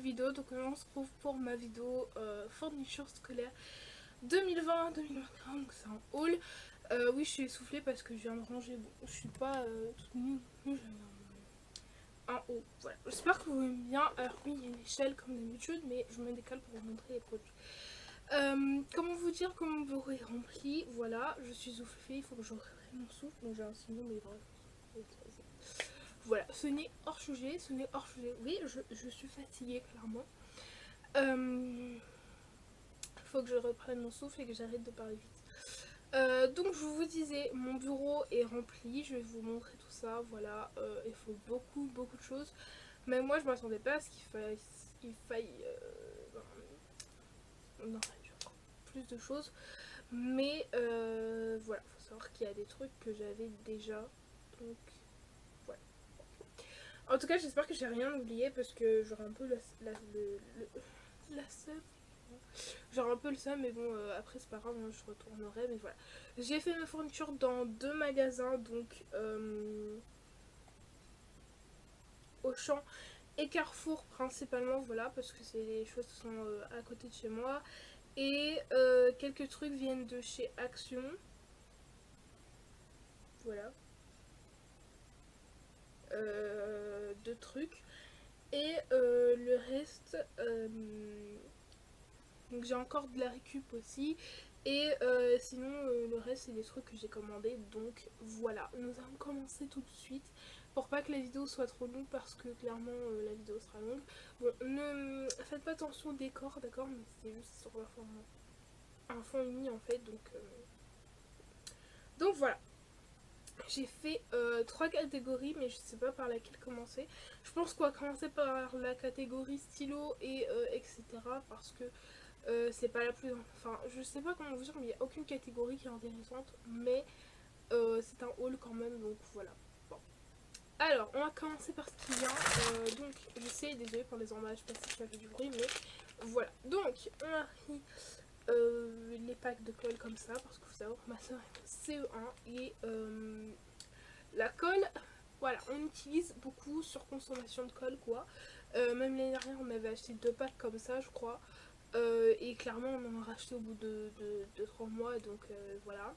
vidéo. Donc on se retrouve pour ma vidéo fourniture scolaire 2020-2021. Donc c'est un haul. Oui, je suis essoufflée parce que je viens de ranger. Bon, je suis pas toute nue, j'ai un haut. Voilà. J'espère que vous aimez bien. Alors oui, il y a une échelle comme d'habitude, mais je me décale pour vous montrer les produits. Comment vous dire comment mon bureau est rempli. Voilà, je suis essoufflée. Il faut que je reprenne mon souffle. Donc j'ai un signe, mais bref. Voilà, ce n'est hors sujet, oui, je suis fatiguée clairement. Faut que je reprenne mon souffle et que j'arrête de parler vite. Donc je vous disais, mon bureau est rempli, je vais vous montrer tout ça, voilà. Il faut beaucoup de choses. Mais moi je m'attendais pas à ce qu'il faille non, plus de choses. Mais voilà, faut savoir qu'il y a des trucs que j'avais déjà. Donc en tout cas, j'espère que j'ai rien oublié parce que j'aurais un peu la seum. J'aurais un peu le seum, mais bon, après c'est pas grave, hein, je retournerai. Mais voilà. J'ai fait ma fourniture dans 2 magasins, donc Auchan et Carrefour principalement, voilà, parce que c'est les choses qui sont à côté de chez moi. Et quelques trucs viennent de chez Action. Voilà. 2 trucs. Et le reste, donc j'ai encore de la récup aussi. Et sinon le reste c'est des trucs que j'ai commandés. Donc voilà, nous allons commencer tout de suite. Pour pas que la vidéo soit trop longue, parce que clairement la vidéo sera longue. Bon, ne faites pas attention au décor, d'accord, mais c'est juste sur un fond uni en fait. Donc voilà. J'ai fait 3 catégories, mais je sais pas par laquelle commencer. Je pense qu'on va commencer par la catégorie stylo et etc. Parce que c'est pas la plus... Enfin, je sais pas comment vous dire, mais il n'y a aucune catégorie qui est intéressante. Mais c'est un haul quand même, donc voilà. Bon. Alors, on va commencer par ce qui vient. Donc, je sais, désolé pour les emballages plastiques qui avaient du bruit, mais voilà. Donc, on a pris les packs de colle comme ça, parce que vous savez que ma soeur est en CE1 et la colle, voilà, on utilise beaucoup sur consommation de colle, quoi. Même l'année dernière, on avait acheté 2 packs comme ça, je crois. Et clairement, on en a racheté au bout de 3 mois, donc voilà.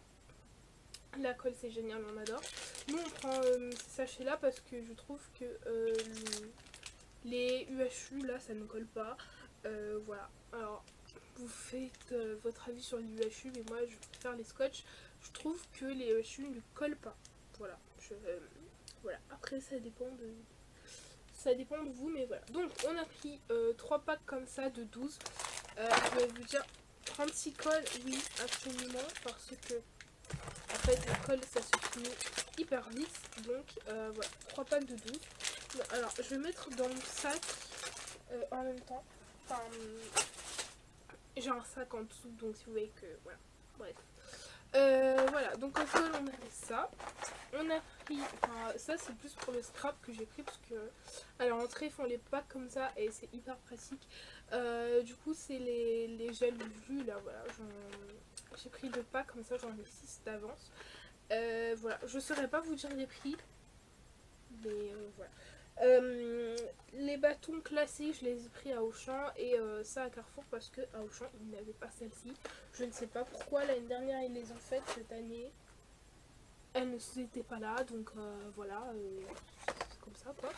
La colle, c'est génial, on adore. Nous, on prend ces sachets-là parce que je trouve que les UHU, là, ça ne colle pas. Voilà. Alors, vous faites votre avis sur les UHU, mais moi, je préfère les scotch. Je trouve que les UHU ne collent pas. Voilà. Voilà. Après, ça dépend de vous, mais voilà. Donc, on a pris 3 packs comme ça de 12. Je vais vous dire 36 colles, oui, absolument, parce que en fait la colle ça se finit hyper vite. Donc voilà, 3 packs de 12. Alors je vais mettre dans mon sac en même temps. Enfin, j'ai un sac en dessous, donc si vous voyez que voilà, bref. Voilà, donc en colle on avait ça. On a pris, enfin ça c'est plus pour le scrap que j'ai pris parce que à l'entrée ils font les packs comme ça et c'est hyper pratique. Du coup c'est les gels vus là, voilà, j'ai pris 2 packs comme ça, j'en ai 6 d'avance. Voilà, je saurais pas vous dire les prix, mais voilà. Les bâtons classiques, je les ai pris à Auchan et ça à Carrefour parce que à Auchan ils n'avaient pas celle-ci. Je ne sais pas pourquoi, l'année dernière ils les ont faites, cette année elles ne étaient pas là, donc voilà, c'est comme ça quoi.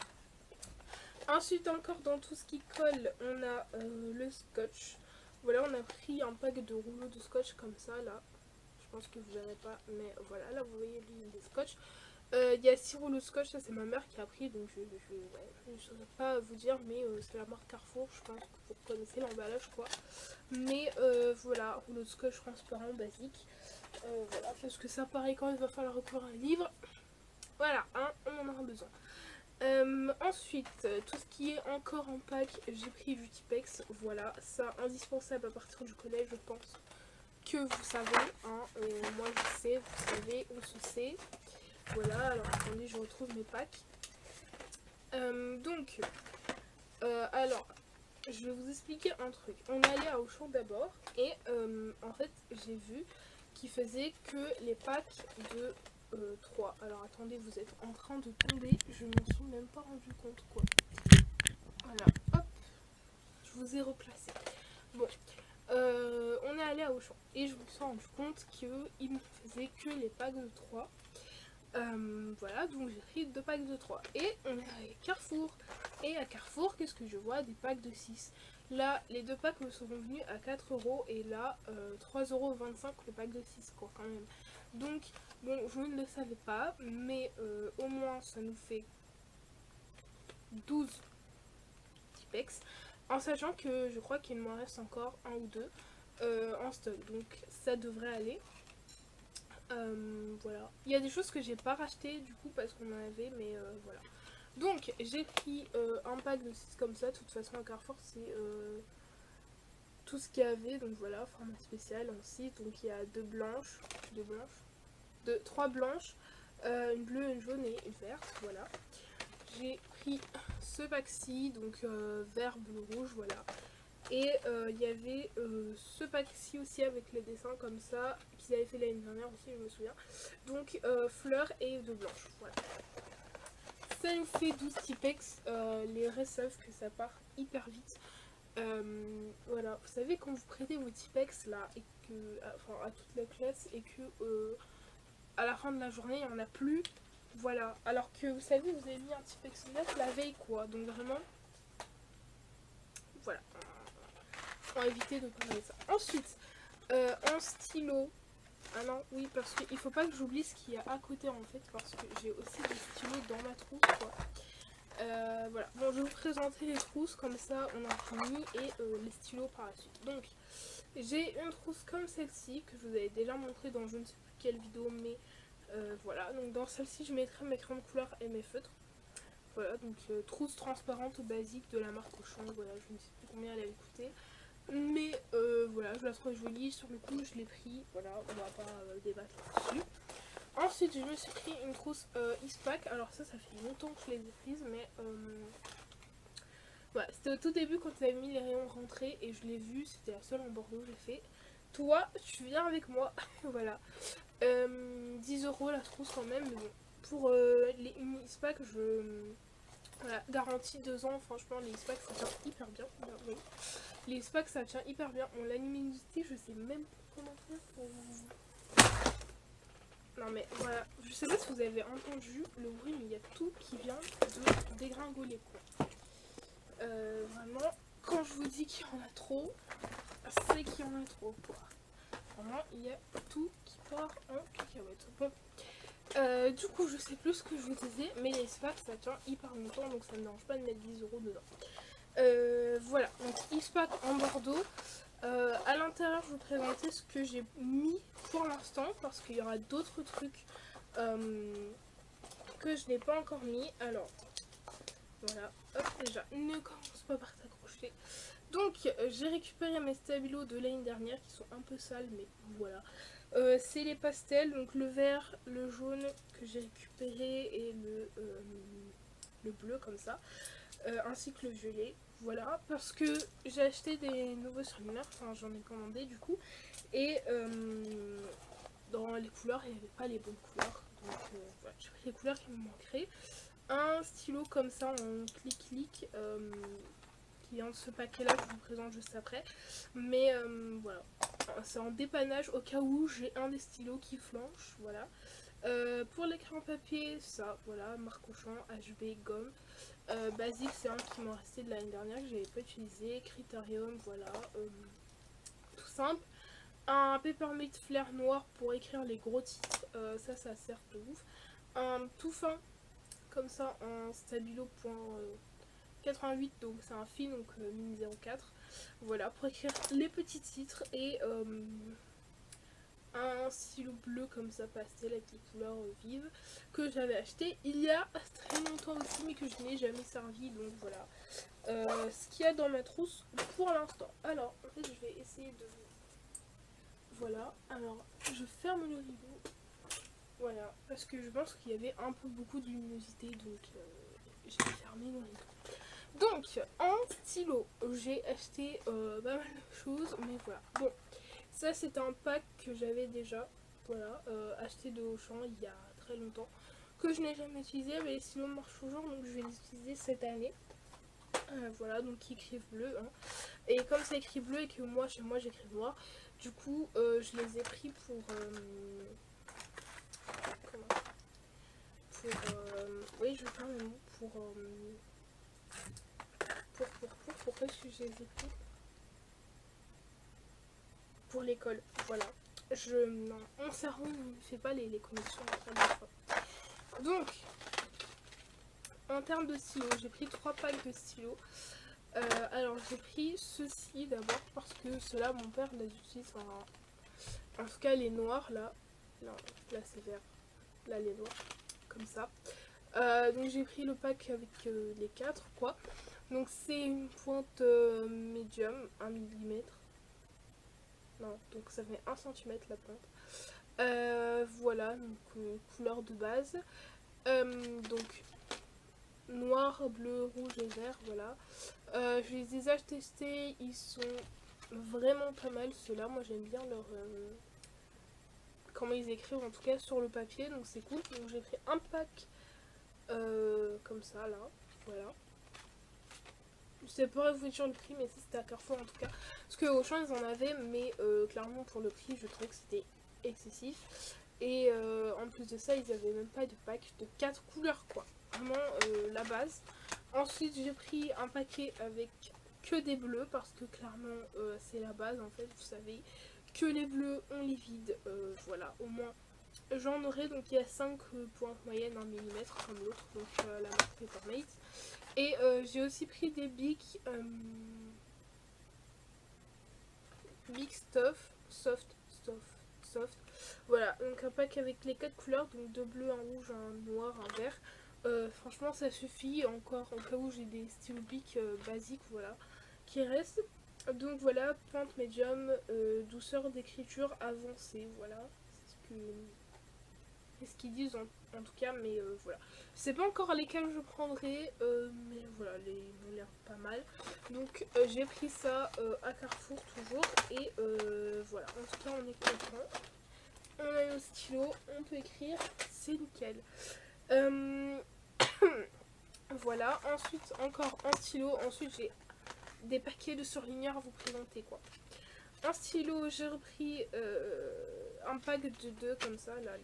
Ensuite encore dans tout ce qui colle, on a le scotch. Voilà, on a pris un pack de rouleaux de scotch comme ça là. Je pense que vous n'avez pas, mais voilà, là vous voyez les scotch. Il y a 6 rouleaux de scotch, ça c'est ma mère qui a pris, donc je ne saurais pas vous dire, mais c'est la marque Carrefour, je pense que vous connaissez l'emballage quoi. Mais voilà, rouleau de scotch transparent basique. Voilà, parce que ça pareil quand il va falloir recouvrir un livre. Voilà, hein, on en aura besoin. Ensuite, tout ce qui est encore en pack, j'ai pris du Tipex. Voilà, ça indispensable à partir du collège, je pense que vous savez. Hein, moi je sais, vous savez, on se sait. Voilà, alors attendez, je retrouve mes packs. Alors, je vais vous expliquer un truc. On est allé à Auchan d'abord et en fait, j'ai vu qu'ils faisaient que les packs de 3. Alors attendez, vous êtes en train de tomber, je m'en suis même pas rendu compte quoi. Voilà, hop. vous ai replacé. Bon, on est allé à Auchan et je me suis rendu compte qu'il ne faisait que les packs de 3. Voilà, donc j'ai pris 2 packs de 3. Et on est à Carrefour. Et à Carrefour, qu'est-ce que je vois? Des packs de 6. Là, les 2 packs me seront venus à 4 € et là, 3,25 € le pack de 6, quoi, quand même. Donc, bon, je ne le savais pas, mais au moins, ça nous fait 12 Tipex. En sachant que je crois qu'il m'en reste encore un ou deux en stock. Donc, ça devrait aller. Voilà. Il y a des choses que j'ai pas racheté du coup parce qu'on en avait, mais voilà. Donc j'ai pris un pack de 6 comme ça. De toute façon à Carrefour c'est tout ce qu'il y avait. Donc voilà, format spécial en 6. Donc il y a 3 blanches, une bleue, une jaune et une verte. Voilà. J'ai pris ce pack-ci, donc vert, bleu, rouge, voilà. Et il y avait ce pack-ci aussi avec les dessins comme ça, qu'ils avaient fait l'année dernière aussi, je me souviens. Donc fleurs et de blanche, voilà. Ça nous fait 12 Tipex, les restes savent que ça part hyper vite. Voilà, vous savez quand vous prêtez vos Tipex là, et que, enfin à toute la classe, et que à la fin de la journée il n'y en a plus, voilà. Alors que vous savez, vous avez mis un Tipex neuf la veille quoi, donc vraiment, voilà. On va éviter de parler de ça. Ensuite, en stylo. Ah non, oui, parce qu'il faut pas que j'oublie ce qu'il y a à côté en fait, parce que j'ai aussi des stylos dans ma trousse, quoi. Voilà, bon, je vais vous présenter les trousses, comme ça on en fini, et les stylos par la suite. Donc, j'ai une trousse comme celle-ci, que je vous avais déjà montré dans je ne sais plus quelle vidéo, mais voilà. Donc, dans celle-ci, je mettrai mes crayons de couleur et mes feutres. Voilà, donc trousse transparente basique de la marque Auchan, voilà, je ne sais plus combien elle avait coûté. Mais voilà, je la trouve jolie, sur le coup je l'ai pris, voilà, on va pas débattre là-dessus. Ensuite je me suis pris une trousse Eastpak, alors ça fait longtemps que je les ai prises, mais voilà, c'était au tout début quand ils avaient mis les rayons rentrés et je l'ai vu, c'était la seule en Bordeaux, j'ai fait, toi tu viens avec moi, voilà. 10 € la trousse quand même, mais bon, pour les Eastpak voilà, garantie 2 ans, franchement les Eastpak ça tient hyper bien, oui. Les Eastpak ça tient hyper bien. Bon, la luminosité, je sais même pas comment faire pour... Non mais voilà, je sais pas si vous avez entendu le bruit, mais il y a tout qui vient de dégringoler quoi. Vraiment, quand je vous dis qu'il y en a trop, c'est qu'il y en a trop quoi. Vraiment, il y a tout qui part en cacahuète. Bon, du coup, je sais plus ce que je vous disais, mais les Eastpak ça tient hyper longtemps, donc ça me dérange pas de mettre 10 € dedans. Voilà, donc Eastpak en Bordeaux. À l'intérieur, je vais vous présenter ce que j'ai mis pour l'instant parce qu'il y aura d'autres trucs que je n'ai pas encore mis. Alors, voilà, hop, déjà, ne commence pas par t'accrocher. Donc, j'ai récupéré mes stabilos de l'année dernière qui sont un peu sales, mais voilà. C'est les pastels, donc le vert, le jaune que j'ai récupéré et le bleu comme ça, ainsi que le violet. Voilà, parce que j'ai acheté des nouveaux streamers, enfin j'en ai commandé du coup, et dans les couleurs il n'y avait pas les bonnes couleurs, donc voilà, j'ai pris les couleurs qui me manqueraient. Un stylo comme ça en clic-clic qui vient de ce paquet là, je vous présente juste après, mais voilà, c'est en dépannage au cas où j'ai un des stylos qui flanche, voilà. Pour l'écran papier, ça, voilà, marque Auchan, HB, gomme. Basique, c'est un qui m'en restait de l'année dernière que j'avais pas utilisé. Critérium, voilà, tout simple. Un Peppermint Flair noir pour écrire les gros titres, ça sert de ouf. Un tout fin, comme ça, en stabilo .88, donc c'est un fin, donc mine 04. Voilà, pour écrire les petits titres et un stylo bleu comme ça pastel avec les couleurs vives que j'avais acheté il y a très longtemps aussi mais que je n'ai jamais servi, donc voilà ce qu'il y a dans ma trousse pour l'instant. Alors en fait je vais essayer de... Voilà, alors je ferme le rideau, voilà, parce que je pense qu'il y avait un peu beaucoup de luminosité, donc j'ai fermé le rideau. Donc en stylo j'ai acheté pas mal de choses, mais voilà, bon. Ça c'est un pack que j'avais déjà, voilà, acheté de Auchan il y a très longtemps, que je n'ai jamais utilisé, mais les stylos marchent toujours, donc je vais les utiliser cette année. Voilà, donc qui écrivent bleu, hein. Et comme c'est écrit bleu et que moi chez moi j'écris noir, du coup je les ai pris pour comment, oui, je vais faire le mot pourquoi est-ce que je les ai pris pour l'école. Voilà, mon cerveau ne fait pas les connexions entre les fois. Donc en termes de stylos, j'ai pris 3 packs de stylos. Alors j'ai pris ceux-ci d'abord parce que ceux-là mon père les utilise en tout cas les noirs là, là c'est vert, là les noirs comme ça. Donc j'ai pris le pack avec les 4 quoi. Donc c'est une pointe médium, 1 mm. Non, donc ça fait 1 cm la pointe. Voilà, donc couleur de base. Donc noir, bleu, rouge et vert, voilà. Je les ai déjà testés, ils sont vraiment pas mal ceux-là. Moi j'aime bien leur comment ils écrivent en tout cas sur le papier, donc c'est cool. Donc j'ai pris un pack comme ça là, voilà. Je sais pas vous dire le prix, mais c'était à Carrefour en tout cas. Parce qu'au Auchan ils en avaient, mais clairement pour le prix je trouvais que c'était excessif. Et en plus de ça ils avaient même pas de pack de 4 couleurs quoi. Vraiment la base. Ensuite j'ai pris un paquet avec que des bleus parce que clairement c'est la base en fait, vous savez que les bleus on les vide, voilà, au moins j'en aurai. Donc il y a 5 pointes moyennes en millimètres comme l'autre, donc la marque Papermate. Et j'ai aussi pris des Big Soft. Voilà, donc un pack avec les 4 couleurs, donc 2 bleus, un rouge, un noir, un vert. Franchement ça suffit encore en cas où j'ai des stylos Bic basiques, voilà, qui restent. Donc voilà, pointe médium, douceur d'écriture avancée, voilà, c'est ce qu'ils disent en tout cas, mais voilà. Je sais pas encore lesquels je prendrai, mais voilà, ils ont l'air pas mal. Donc j'ai pris ça à Carrefour toujours, et voilà, en tout cas on est content. On a nos stylos, on peut écrire, c'est nickel. Voilà, ensuite encore un stylo, ensuite j'ai des paquets de surligneurs à vous présenter quoi. Un stylo, j'ai repris un pack de 2 comme ça, là,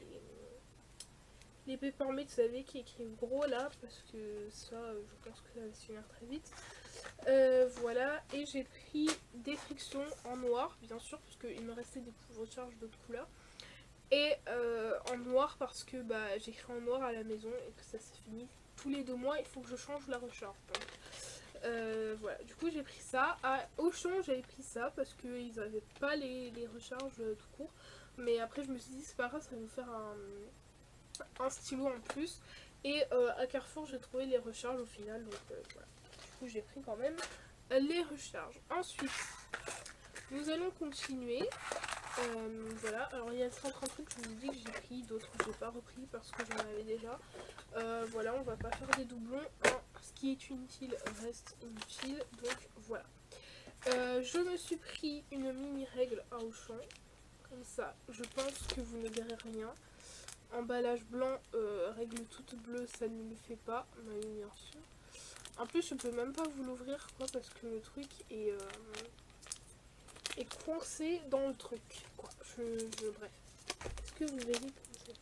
les Papermate, vous savez, qui écrivent gros là, parce que ça, je pense que ça va se finir très vite. Voilà, et j'ai pris des frictions en noir, bien sûr, parce qu'il me restait des recharges d'autres couleurs. Et en noir, parce que bah, j'écris en noir à la maison et que ça se finit tous les 2 mois, il faut que je change la recharge. Donc, voilà, du coup j'ai pris ça. À Auchan j'avais pris ça parce qu'ils n'avaient pas les recharges tout court. Mais après je me suis dit c'est pas grave, ça va nous faire un stylo en plus. Et à Carrefour j'ai trouvé les recharges au final, donc voilà. Du coup j'ai pris quand même les recharges. Ensuite nous allons continuer. Voilà, alors il y a certains trucs que je vous dis que j'ai pris, d'autres que j'ai pas repris parce que j'en avais déjà. Voilà, on va pas faire des doublons, hein. Ce qui est inutile reste inutile, donc voilà. Je me suis pris une mini règle à Auchan, comme ça je pense que vous ne verrez rien. Emballage blanc, règle toute bleue, ça ne le fait pas, mais bien sûr. En plus je peux même pas vous l'ouvrir quoi, parce que le truc est coincé dans le truc quoi. Bref, est-ce que vous verrez comme ça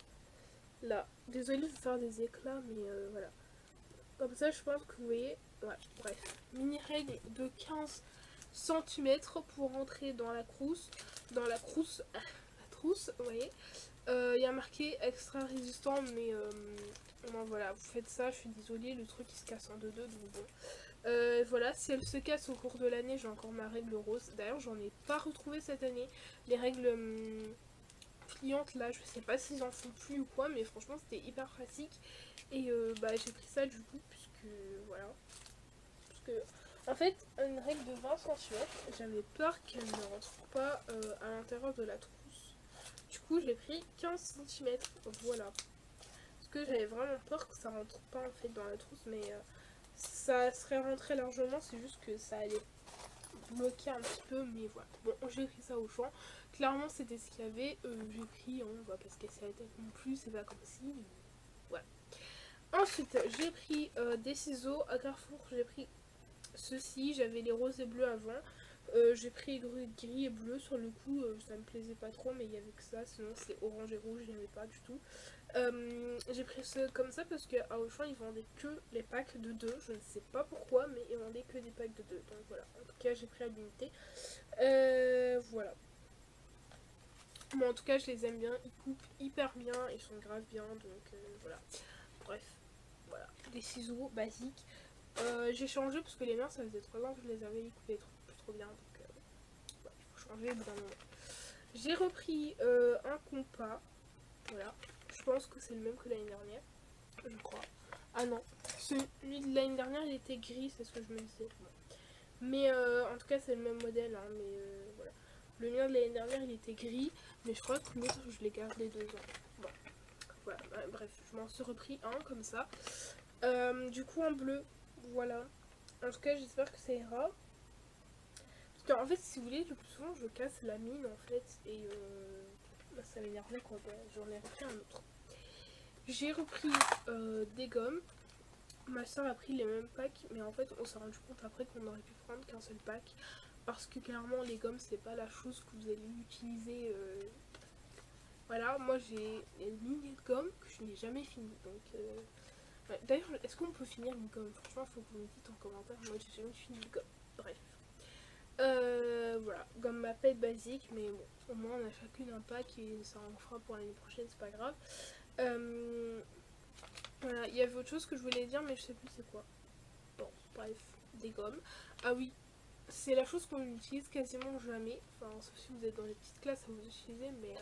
là, désolée de faire des éclats, mais voilà, comme ça je pense que vous voyez. Ouais, bref, mini règle de 15 cm pour rentrer dans la trousse, la trousse, vous voyez. Il y a marqué extra résistant, mais bon, voilà, vous faites ça, je suis désolée, le truc il se casse en deux, donc bon. Voilà, si elle se casse au cours de l'année, j'ai encore ma règle rose. D'ailleurs, j'en ai pas retrouvé cette année. Les règles pliantes là, je sais pas s'ils en font plus ou quoi, mais franchement c'était hyper pratique. Et bah j'ai pris ça du coup, puisque voilà. Parce que en fait, une règle de 20 cm, j'avais peur qu'elle ne rentre pas à l'intérieur de la trousse. Du coup, j'ai pris 15 cm, voilà. Parce que j'avais vraiment peur que ça rentre pas en fait dans la trousse, mais ça serait rentré largement, c'est juste que ça allait bloquer un petit peu, mais voilà. Bon, j'ai pris ça au champ. Clairement, c'était ce qu'il y avait. J'ai pris, on va pas se casser la tête non plus, c'est pas comme si. Voilà. Ensuite, j'ai pris des ciseaux à Carrefour. J'ai pris ceux-ci, j'avais les roses et bleus avant. J'ai pris gris et bleu. Sur le coup, ça me plaisait pas trop, mais il y avait que ça. Sinon, c'est orange et rouge, il n'y avait pas du tout. J'ai pris ce comme ça parce qu'à Auchan, ils vendaient que les packs de 2. Je ne sais pas pourquoi, mais ils vendaient que des packs de 2. Donc voilà, en tout cas, j'ai pris à l'unité. Voilà. Mais en tout cas, je les aime bien. Ils coupent hyper bien. Ils sont grave bien. Donc voilà. Bref. Voilà. Des ciseaux basiques. J'ai changé parce que les miens, ça faisait 3 ans que je les avais. Ils coupaient plus trop bien. Donc ouais, il faut changer au bout d'un moment. J'ai repris un compas. Voilà. Je pense que c'est le même que l'année dernière. Je crois. Ah non. Celui de l'année dernière, il était gris. C'est ce que je me disais. Bon. Mais en tout cas, c'est le même modèle. Hein, mais voilà. Le mien de l'année dernière, il était gris. Mais je crois que l'autre, je l'ai gardé 2 ans. Bon. Voilà. Bref, je m'en suis repris un comme ça. Du coup, en bleu. Voilà. En tout cas, j'espère que ça ira. Parce qu'en fait, si vous voulez, le plus souvent, je casse la mine en fait. Et bah, ça m'énervait quoi. Bah, j'en ai repris un autre. J'ai repris des gommes. Ma soeur a pris les mêmes packs. Mais en fait, on s'est rendu compte après qu'on aurait pu prendre qu'un seul pack. Parce que clairement, les gommes, c'est pas la chose que vous allez utiliser. Voilà, moi j'ai une lignée de gomme que je n'ai jamais fini. Donc, ouais. D'ailleurs, est-ce qu'on peut finir une gomme? Franchement, il faut que vous me dites en commentaire. Moi, j'ai jamais fini une gomme. Bref. Voilà, gomme Mapette basique, mais bon, au moins on a chacune un pack et ça en fera pour l'année prochaine, c'est pas grave. Voilà, il y avait autre chose que je voulais dire, mais je sais plus c'est quoi. Bon, bref, des gommes. Ah oui, c'est la chose qu'on utilise quasiment jamais. Enfin, sauf si vous êtes dans les petites classes, ça vous utilisez, mais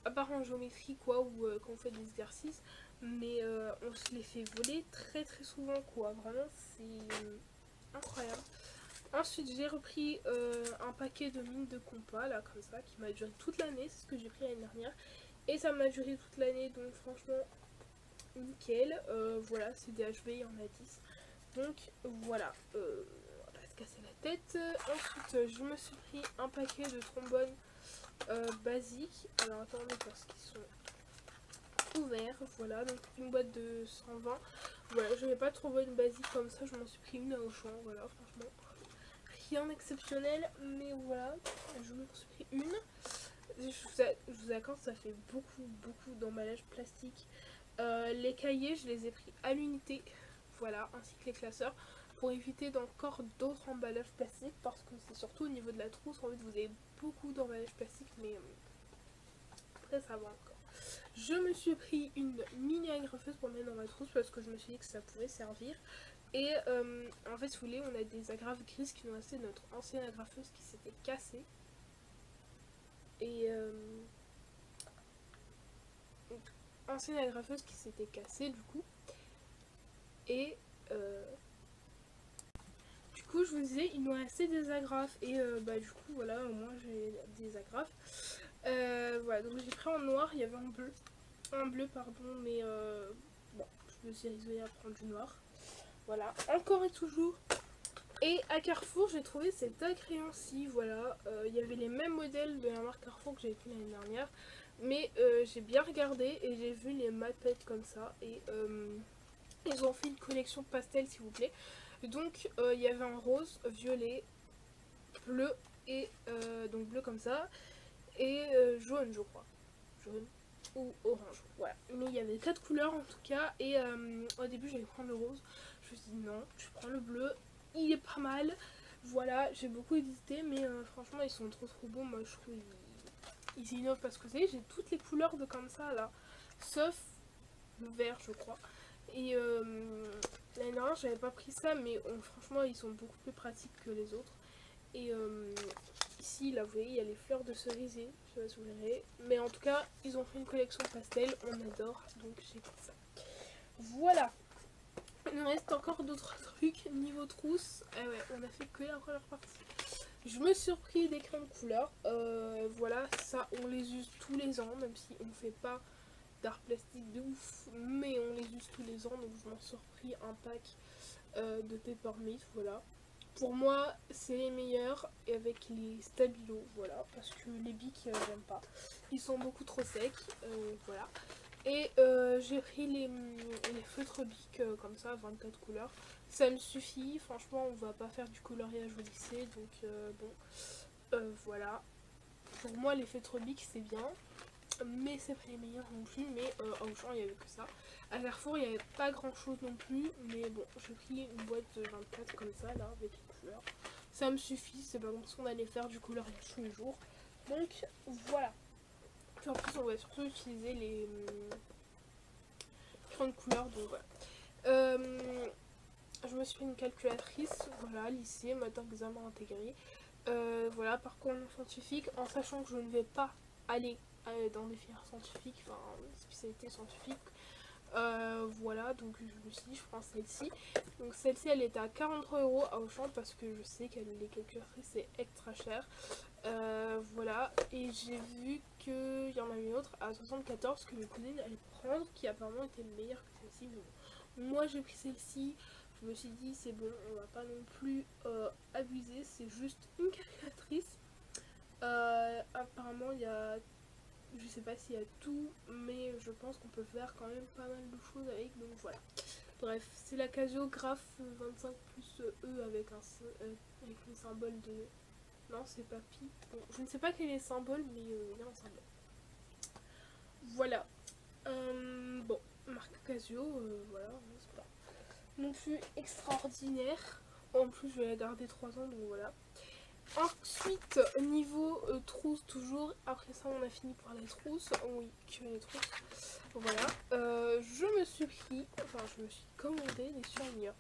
à part en géométrie, quoi, ou quand on fait des exercices. Mais on se les fait voler très très souvent, quoi. Vraiment, c'est incroyable. Ensuite, j'ai repris un paquet de mines de compas, là, comme ça, qui m'a duré toute l'année. C'est ce que j'ai pris l'année dernière. Et ça m'a duré toute l'année, donc franchement, nickel. Voilà, c'est des HB, il y en a 10. Donc, voilà. On va pas se casser la tête. Ensuite, je me suis pris un paquet de trombones basiques. Alors, attendez, parce qu'ils sont ouverts. Voilà, donc une boîte de 120. Voilà, je n'avais pas de trombone basique comme ça. Je m'en suis pris une à Auchan. Voilà, franchement. Rien d'exceptionnel, mais voilà, je me suis pris une. Je vous accorde, ça fait beaucoup d'emballage plastique. Les cahiers, je les ai pris à l'unité, voilà, ainsi que les classeurs, pour éviter d'encore d'autres emballages plastiques, parce que c'est surtout au niveau de la trousse, en fait, vous avez beaucoup d'emballages plastiques, mais après, ça va encore. Je me suis pris une mini agrafeuse pour mettre dans ma trousse, parce que je me suis dit que ça pouvait servir. Et en fait, si vous voulez, on a des agrafes grises qui nous restaient de notre ancienne agrafeuse qui s'était cassée. Et ancienne agrafeuse qui s'était cassée du coup. Et du coup, je vous disais, il nous restait des agrafes. Et bah du coup, voilà, au moins j'ai des agrafes. Voilà, donc j'ai pris en noir, il y avait un bleu pardon, mais bon, je me suis résolue à prendre du noir. Voilà, encore et toujours. Et à Carrefour, j'ai trouvé ces deux crayons-ci, voilà. Il y avait les mêmes modèles de la marque Carrefour que j'avais pris l'année dernière. Mais j'ai bien regardé et j'ai vu les Mapette comme ça. Et ils ont fait une collection pastel, s'il vous plaît. Donc il y avait un rose, violet, bleu et donc bleu comme ça. Et jaune, je crois. Jaune ou orange, voilà. Mais il y avait 4 couleurs en tout cas. Et au début, j'allais prendre le rose. Je me suis dit non, je prends le bleu. Il est pas mal, voilà, j'ai beaucoup hésité, mais franchement ils sont trop bons. Moi je trouve ils innovent parce que vous savez, j'ai toutes les couleurs de comme ça là, sauf le vert je crois. Et l'année dernière j'avais pas pris ça, mais franchement ils sont beaucoup plus pratiques que les autres. Et ici là vous voyez il y a les fleurs de cerisier, je sais pas si vous verrez, mais en tout cas ils ont fait une collection pastel, on adore, donc j'ai pris ça. Voilà. Il nous reste encore d'autres trucs niveau trousse. Ah ouais, on a fait que la première partie. Je me suis repris des crayons de couleur. Voilà, ça on les use tous les ans, même si on fait pas d'art plastique de ouf, mais on les use tous les ans. Donc je m'en suis repris un pack de Peppermint, voilà. Pour moi, c'est les meilleurs et avec les Stabilo, voilà, parce que les bics, j'aime pas. Ils sont beaucoup trop secs, voilà. Et j'ai pris les feutres Bic comme ça, 24 couleurs. Ça me suffit, franchement on va pas faire du coloriage au lycée, donc bon, voilà. Pour moi les feutres Bic c'est bien, mais c'est pas les meilleurs non plus, mais à Auchan il y avait que ça. À Carrefour il n'y avait pas grand chose non plus, mais bon, j'ai pris une boîte de 24 comme ça là, avec les couleurs. Ça me suffit, c'est pas comme si on allait faire du coloriage tous les jours. Donc voilà. Puis en plus on va surtout utiliser les crayons de couleur, donc voilà. Je me suis fait une calculatrice, voilà, lycée, maths, examen intégré. Voilà, parcours non scientifique, en sachant que je ne vais pas aller dans des filières scientifiques, enfin, spécialité scientifique. Voilà, donc je me suis dit, je prends celle-ci. Donc celle-ci, elle était à 43 € à Auchan parce que je sais que les calculatrices, c'est extra cher. Voilà, et j'ai vu qu'il y en avait une autre à 74 que mes cousines allaient prendre, qui apparemment était meilleure que celle-ci. Mais bon, moi j'ai pris celle-ci. Je me suis dit c'est bon, on va pas non plus abuser, c'est juste une calculatrice. Apparemment il y a, je sais pas s'il y a tout, mais je pense qu'on peut faire quand même pas mal de choses avec, donc voilà. Bref, c'est la Casio Graph 25 plus E avec avec le symbole de... Non, c'est pas Pi. Bon, je ne sais pas quel est le symbole, mais il y a un symbole. Voilà. Bon, marque Casio, voilà, c'est pas non plus extraordinaire. En plus, je vais la garder 3 ans, donc voilà. Ensuite, niveau trousse, toujours. Après ça, on a fini pour les trousses. Oui, que les trousses. Voilà. Je me suis commandé des surligneurs.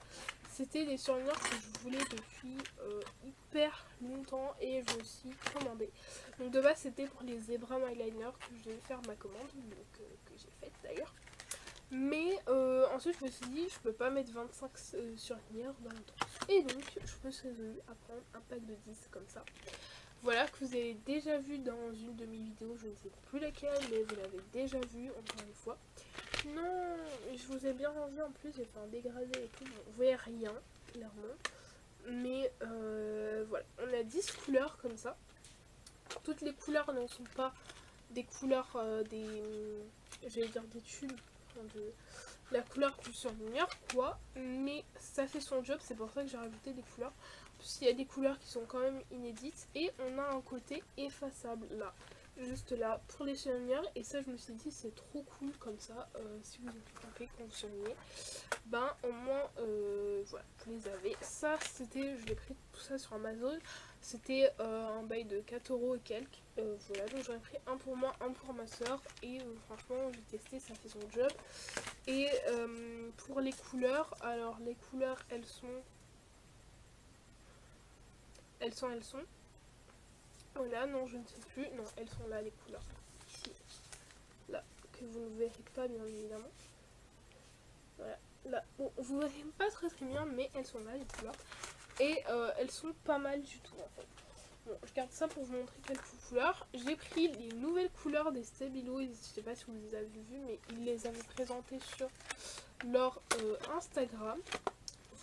C'était des surligneurs que je voulais depuis hyper longtemps et je me suis commandé. Donc de base, c'était pour les Zebra Eyeliner que je devais faire ma commande, donc que j'ai faite d'ailleurs. Mais ensuite je me suis dit je peux pas mettre 25 surligneurs dans le temps. Et donc je me suis résolue à prendre un pack de 10 comme ça. Voilà, que vous avez déjà vu dans une de mes vidéos, je ne sais plus laquelle, mais vous l'avez déjà vu encore une fois. Non, je vous ai bien rangé en plus, j'ai fait un dégradé et tout, vous voyez rien, clairement. Mais voilà, on a 10 couleurs comme ça. Toutes les couleurs ne sont pas des couleurs, j'allais dire des tubes, de la couleur du surligneur quoi, mais ça fait son job, c'est pour ça que j'ai rajouté des couleurs, parce qu'il y a des couleurs qui sont quand même inédites, et on a un côté effaçable là, juste là, pour les surligneurs, et ça je me suis dit c'est trop cool comme ça, si vous êtes trompé quand vous surlignez, ben au moins voilà, vous les avez. Ça c'était, je l'ai pris tout ça sur Amazon, c'était un bail de 4 € et quelques. Voilà, donc j'en ai pris un pour moi, un pour ma soeur. Et franchement, j'ai testé, ça fait son job. Et pour les couleurs, alors les couleurs, elles sont... Voilà, non, je ne sais plus. Non, elles sont là, les couleurs. Ici, là, que vous ne verrez pas, bien évidemment. Voilà, là. Bon, vous ne verrez pas très très bien, mais elles sont là, les couleurs. Et elles sont pas mal du tout, en fait. Bon, je garde ça pour vous montrer quelques couleurs. J'ai pris les nouvelles couleurs des Stabilo. Je sais pas si vous les avez vues, mais ils les avaient présentées sur leur Instagram.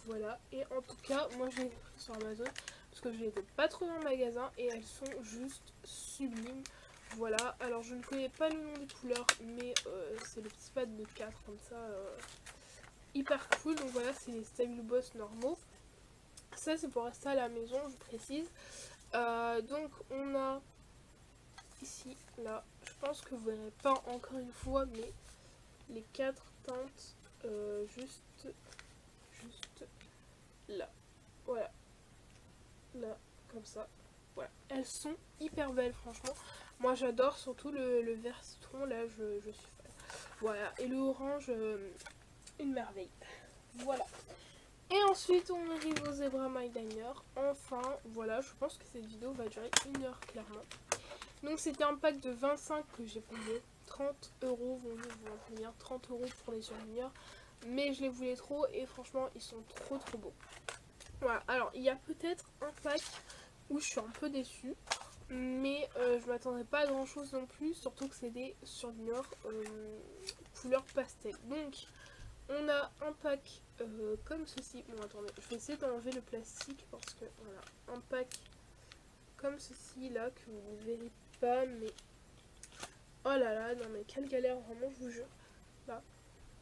Voilà. Et en tout cas, moi je les ai pris sur Amazon parce que je les ai pas trouvées en magasin et elles sont juste sublimes. Voilà. Alors je ne connais pas le nom des couleurs, mais c'est le petit pad de 4 comme ça. Hyper cool. Donc voilà, c'est les Stabilo Boss normaux. Ça c'est pour rester à la maison, je précise. Donc on a ici, là, je pense que vous verrez pas encore une fois, mais les 4 teintes juste là, voilà, là, comme ça, voilà, elles sont hyper belles franchement, moi j'adore surtout le vert citron, là je suis fan, voilà, et le orange, une merveille, voilà. Et ensuite on arrive au Zebra Eyeliner. Enfin voilà, je pense que cette vidéo va durer 1 heure clairement. Donc c'était un pack de 25 que j'ai payé 30 €, vous en prévenir, 30 € pour les surligneurs. Mais je les voulais trop et franchement ils sont trop beaux. Voilà, alors il y a peut-être un pack où je suis un peu déçue. Mais je m'attendais pas à grand chose non plus, surtout que c'est des surligneurs couleur pastel. Donc on a un pack comme ceci. Bon attendez, je vais essayer d'enlever le plastique parce que voilà, un pack comme ceci là que vous ne verrez pas, mais oh là là, non mais quelle galère vraiment, je vous jure. là,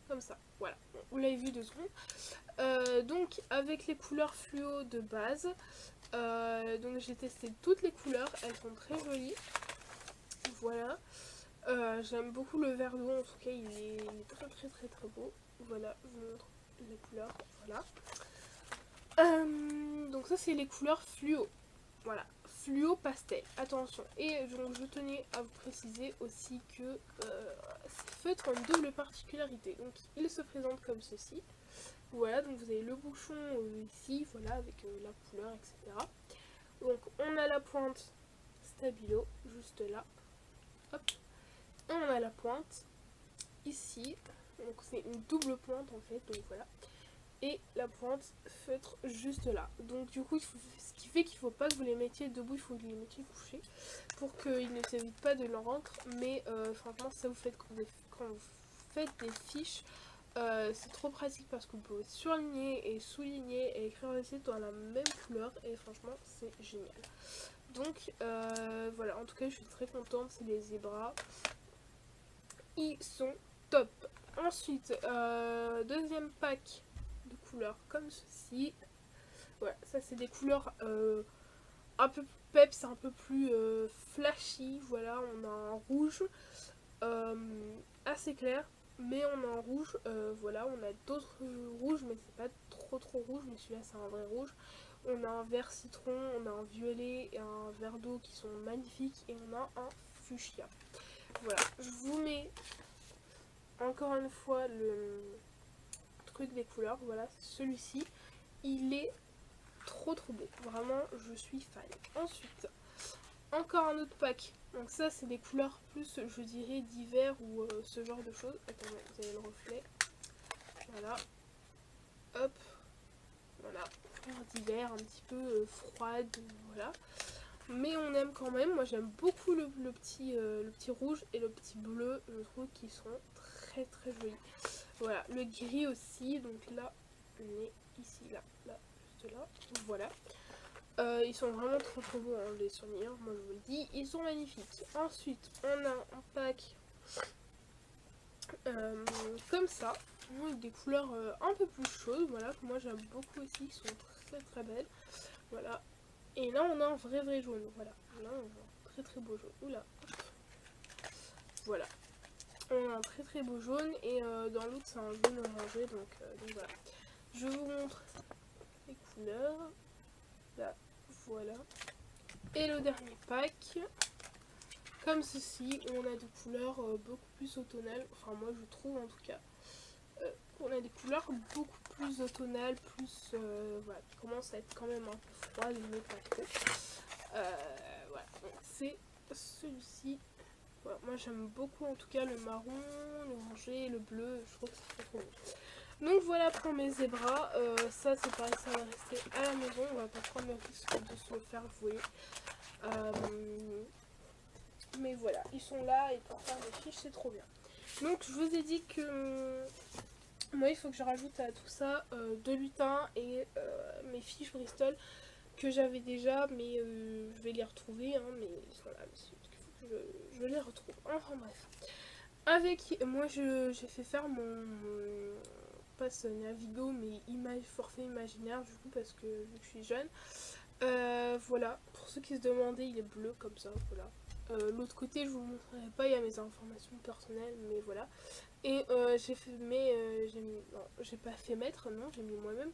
comme ça, voilà, vous l'avez vu 2 secondes. Donc avec les couleurs fluo de base, donc j'ai testé toutes les couleurs, elles sont très jolies, voilà. J'aime beaucoup le vert d'eau, en tout cas il est très beau, voilà, je vous montre les couleurs, voilà. Donc ça c'est les couleurs fluo, voilà, fluo pastel, attention. Et donc je tenais à vous préciser aussi que ces feutres ont une double particularité, donc ils se présentent comme ceci. Voilà, donc vous avez le bouchon ici, voilà, avec la couleur, etc. Donc on a la pointe stabilo, juste là. Hop. Et on a la pointe ici. Donc c'est une double pointe en fait, donc voilà. Et la pointe feutre juste là. Donc du coup, ce qui fait qu'il ne faut pas que vous les mettiez debout, il faut que vous les mettiez couchés. Pour qu'ils ne s'évitent pas de leur rentre. Mais franchement, ça vous faites quand vous faites des fiches. C'est trop pratique parce que vous pouvez surligner et souligner et écrire aussi dans la même couleur et franchement c'est génial. Donc voilà, en tout cas je suis très contente, c'est les zébras, ils sont top. Ensuite deuxième pack de couleurs comme ceci, voilà, ça c'est des couleurs un peu peps, un peu plus flashy, voilà, on a un rouge assez clair. Mais on a un rouge, voilà, on a d'autres rouges, mais c'est pas trop rouge, mais celui-là c'est un vrai rouge. On a un vert citron, on a un violet et un vert d'eau qui sont magnifiques, et on a un fuchsia. Voilà, je vous mets encore une fois le truc des couleurs, voilà, celui-ci, il est trop beau, vraiment je suis fan. Ensuite, encore un autre pack. Donc ça c'est des couleurs plus je dirais d'hiver ou ce genre de choses. Attendez, vous avez le reflet. Voilà. Hop. Voilà. Couleurs d'hiver un petit peu froide. Voilà. Mais on aime quand même. Moi j'aime beaucoup le petit rouge et le petit bleu. Je trouve qu'ils sont très jolis. Voilà. Le gris aussi. Donc là, on est ici, là, juste là. Voilà. Ils sont vraiment trop beaux hein, les souvenirs, moi je vous le dis, ils sont magnifiques. Ensuite on a un pack comme ça, avec des couleurs un peu plus chaudes, voilà, que moi j'aime beaucoup aussi, qui sont très belles, voilà. Et là on a un vrai jaune, voilà, là on a un très beau jaune, oula, voilà. On a un très beau jaune et dans l'autre c'est un jaune orangé, donc voilà. Je vous montre les couleurs, là. Voilà. Et le dernier pack, comme ceci, on a des couleurs beaucoup plus automnales. Enfin moi je trouve en tout cas qu'on a des couleurs beaucoup plus automnales, plus voilà, qui commencent à être quand même un peu froides, mais pas trop. Voilà, c'est celui-ci. Voilà, moi j'aime beaucoup en tout cas le marron, l'orangé, le bleu, je trouve que c'est trop beau. Donc voilà pour mes zébras, ça c'est pareil, ça va rester à la maison, on va pas prendre le risque de se le faire voler. Mais voilà, ils sont là et pour faire des fiches c'est trop bien. Donc je vous ai dit que moi il faut que je rajoute à tout ça de lutin et mes fiches Bristol que j'avais déjà, mais je vais les retrouver, hein, mais ils sont là, il faut que je les retrouve. Enfin bref. Avec moi j'ai fait faire mon passe Navigo mais forfait imaginaire du coup parce que vu que je suis jeune. Voilà, pour ceux qui se demandaient, il est bleu comme ça, voilà. L'autre côté je vous montrerai pas, il y a mes informations personnelles, mais voilà. Et j'ai fait j'ai pas fait mettre, non, j'ai mis moi-même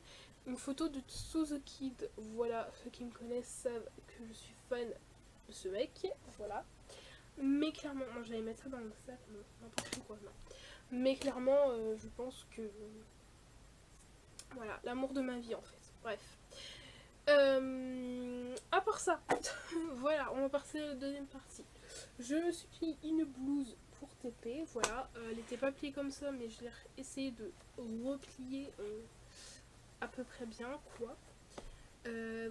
une photo de Tsuzukid. Voilà, ceux qui me connaissent savent que je suis fan de ce mec, voilà. Mais clairement, moi j'allais mettre ça dans le sac, n'importe quoi, non. Mais clairement, je pense que voilà, l'amour de ma vie en fait. Bref. À part ça, voilà, on va passer à la deuxième partie. Je me suis pris une blouse pour TP, voilà. Elle n'était pas pliée comme ça, mais je l'ai essayé de replier à peu près bien, quoi.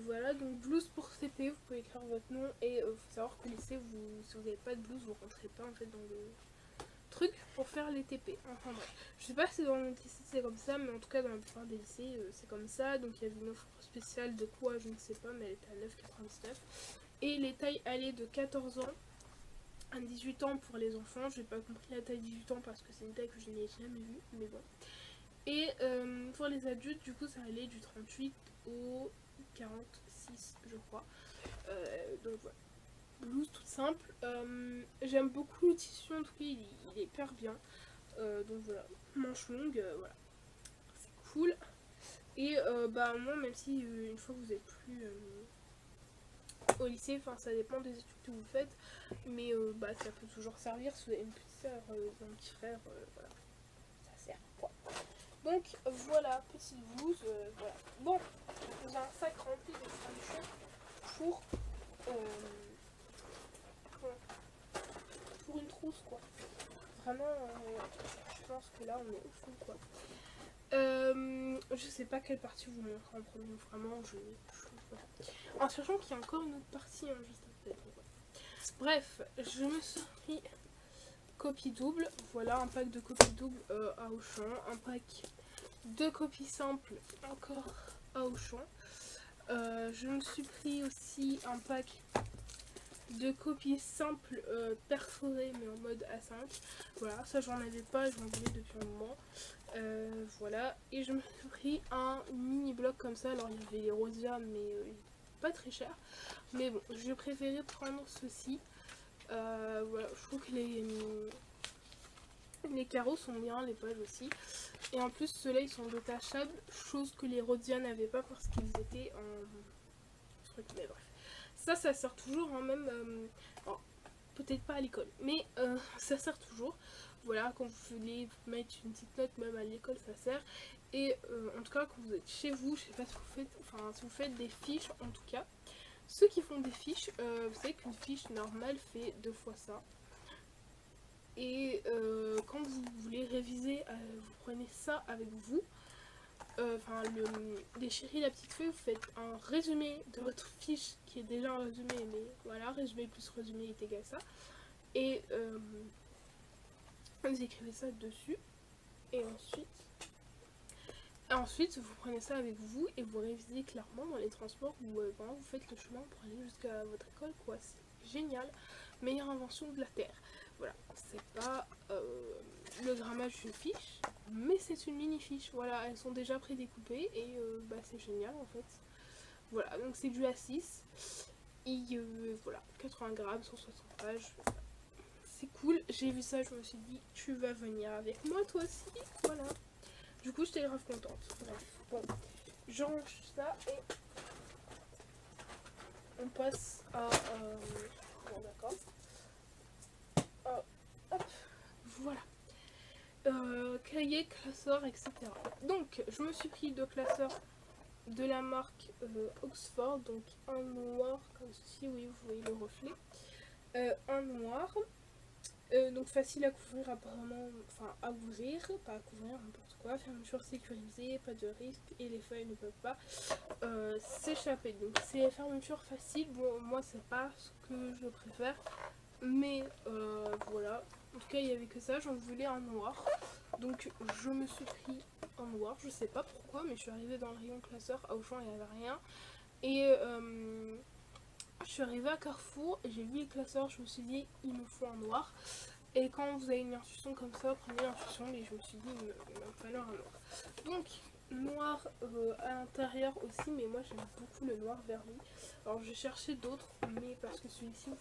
Voilà, donc blouse pour TP, vous pouvez écrire votre nom et faut savoir que lycée, si vous n'avez pas de blouse, vous rentrez pas en fait dans le truc pour faire les TP. Enfin bref, je sais pas si dans notre lycée c'est comme ça, mais en tout cas dans la plupart des lycées c'est comme ça. Donc il y avait une offre spéciale de quoi, je ne sais pas, mais elle était à 9,99 et les tailles allaient de 14 ans à 18 ans pour les enfants. J'ai pas compris la taille 18 ans parce que c'est une taille que je n'ai jamais vue, mais bon. Et pour les adultes, du coup, ça allait du 38 au 46, je crois. Donc voilà. Blouse toute simple. J'aime beaucoup le tissu, en tout cas, il est hyper bien. Donc voilà, manche longue, voilà. C'est cool. Et bah moi, même si une fois que vous êtes plus au lycée, enfin ça dépend des études que vous faites, mais bah ça peut toujours servir si vous avez une petite soeur, un petit frère, voilà, ça sert quoi. Donc voilà, petite blouse, voilà. Bon, j'ai un sac rempli de furniture pour une trousse quoi. Vraiment, je pense que là on est au fond quoi. Je sais pas quelle partie vous montrer en premier, vraiment, voilà. En sachant qu'il y a encore une autre partie, hein, juste après. Bref, je me suis pris copie double, voilà, un pack de copies doubles à Auchan, un pack de copies simples encore à Auchan. Je me suis pris aussi un pack de copies simples perforées mais en mode A5. Voilà, ça j'en avais pas, j'en voulais depuis un moment. Voilà, et je me suis pris un mini bloc comme ça. Alors il y avait les Rosia, mais pas très cher. Mais bon, j'ai préféré prendre ceci. Voilà, je trouve que les carreaux sont bien, les pages aussi. Et en plus, ceux-là ils sont détachables, chose que les Rosia n'avaient pas parce qu'ils étaient en truc. Mais bref, ça sert toujours, hein, même. Peut-être pas à l'école, mais ça sert toujours. Voilà, quand vous voulez mettre une petite note, même à l'école, ça sert. Et en tout cas, quand vous êtes chez vous, je sais pas si vous faites, enfin, si vous faites des fiches, en tout cas, ceux qui font des fiches, vous savez qu'une fiche normale fait 2 fois ça. Et quand vous voulez réviser, vous prenez ça avec vous. Enfin, déchirer la petite feuille, vous faites un résumé de votre fiche qui est déjà un résumé, mais voilà, résumé plus résumé est égal à ça. Et vous écrivez ça dessus. Et ensuite, vous prenez ça avec vous et vous révisez clairement dans les transports où vraiment vous faites le chemin pour aller jusqu'à votre école, quoi. C'est génial. Meilleure invention de la Terre. Voilà, c'est pas le grammage d'une fiche, mais c'est une mini fiche. Voilà, elles sont déjà prédécoupées et bah, c'est génial en fait. Voilà, donc c'est du A6. Et voilà, 80 grammes, 160 pages. C'est cool, j'ai vu ça, je me suis dit, tu vas venir avec moi toi aussi. Voilà. Du coup, j'étais grave contente. Bref, bon, je range ça et on passe à. Bon, d'accord. Hop, voilà. Cahier, classeur, etc. Donc, je me suis pris 2 classeurs de la marque Oxford. Donc, un noir comme ceci, oui, vous voyez le reflet. Un noir. Donc facile à couvrir apparemment, enfin à ouvrir, pas à couvrir, n'importe quoi, fermeture sécurisée, pas de risque et les feuilles ne peuvent pas s'échapper. Donc c'est fermeture facile, bon moi c'est pas ce que je préfère, mais voilà, en tout cas il n'y avait que ça, j'en voulais un noir, donc je me suis pris un noir, je sais pas pourquoi, mais je suis arrivée dans le rayon classeur, à Auchan il n'y avait rien, et je suis arrivée à Carrefour, j'ai vu les classeurs, je me suis dit il me faut un noir. Et quand vous avez une intuition comme ça, prenez l'intuition, et je me suis dit il me falloir un noir. Donc noir à l'intérieur aussi, mais moi j'aime beaucoup le noir vernis. Alors j'ai cherché d'autres, mais parce que celui-ci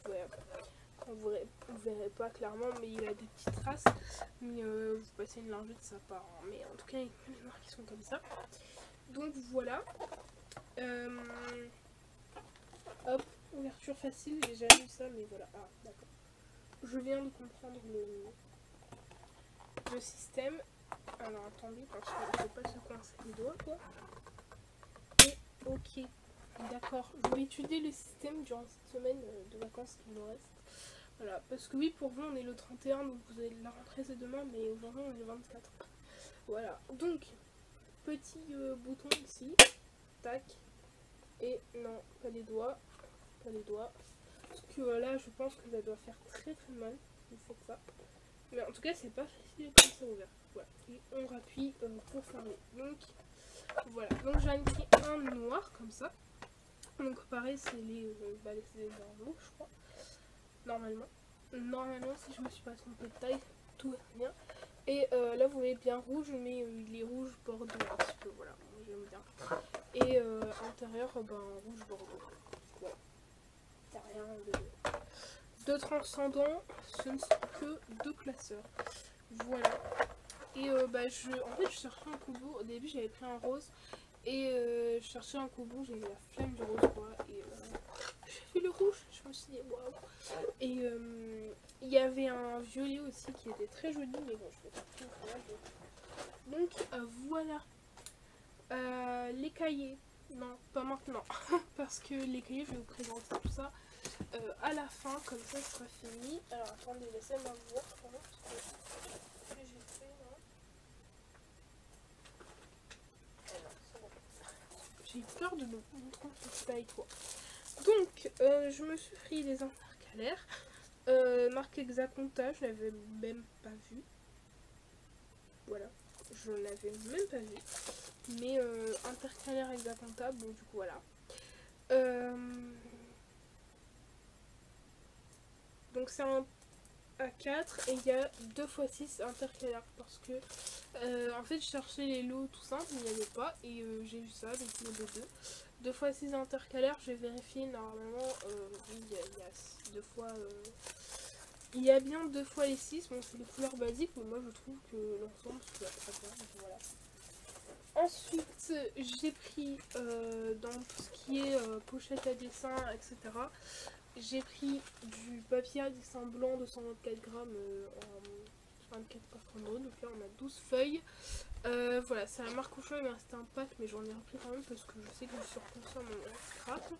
vous verrez pas clairement, mais il a des petites traces. Mais vous passez une lingette, ça part. Hein. Mais en tout cas il y a des noirs qui sont comme ça. Donc voilà. Hop. Ouverture facile, j'ai jamais vu ça, mais voilà. Ah, d'accord. Je viens de comprendre le système. Alors attendez, parce qu'il ne faut pas se coincer les doigts, quoi. Et ok, d'accord. Je vais étudier le système durant cette semaine de vacances qui nous reste. Voilà, parce que oui, pour vous, on est le 31, donc vous avez la rentrée c'est demain, mais aujourd'hui on est le 24. Voilà, donc, petit bouton ici. Tac. Et non, pas les doigts. Pas les doigts. Parce que là, je pense que ça doit faire très très mal. Vous faites ça. Mais en tout cas, c'est pas facile comme ça ouvert. Voilà. Et on rappuie pour fermer. Donc, voilà. Donc, j'ai pris un noir comme ça. Donc, pareil, c'est les normaux, je crois. Normalement. normalement si je me suis pas trompée de taille, tout va bien. Et là vous voyez bien rouge, mais il est rouge bordeaux un petit peu, voilà, moi j'aime bien. Et intérieur, ben rouge bordeaux. Voilà. Il n'y a rien de transcendant, ce ne sont que deux classeurs. Voilà. Et bah en fait je cherchais un combo, au début j'avais pris un rose. Et je cherchais un combo, j'ai eu la flemme du rose quoi. Et j'ai fait le rouge, je me suis dit waouh. Et il y avait un violet aussi qui était très joli, mais bon je vais pas tout faire. Donc voilà. Les cahiers, non pas maintenant. Parce que les cahiers je vais vous présenter tout ça à la fin, comme ça ce sera fini. Alors attendez, laissez-moi voir ce que j'ai fait là. J'ai peur de me tromper de taille quoi. Donc je me suis pris les intercalaires. Marque Exaconta, je l'avais même pas vu. Voilà, je l'avais même pas vu. Mais intercalaire Exaconta, bon du coup voilà. Donc c'est un A4 et il y a 2x6 intercalaires parce que en fait je cherchais les lots tout simples, mais il n'y avait pas et j'ai vu ça, donc il y avait 2x6 intercalaires, j'ai vérifié normalement, oui, il y a 2 fois, il y a bien 2 fois les 6, bon c'est les couleurs basiques, mais moi je trouve que l'ensemble se voit très bien, donc voilà. Ensuite j'ai pris dans tout ce qui est pochette à dessin, etc. J'ai pris du papier à dessin blanc de 124 grammes en 24 par 32, donc là on a 12 feuilles. Voilà, c'est la marque Auchan, il m'a resté un pack, mais j'en ai repris quand même parce que je sais que je surconsomme en scrap.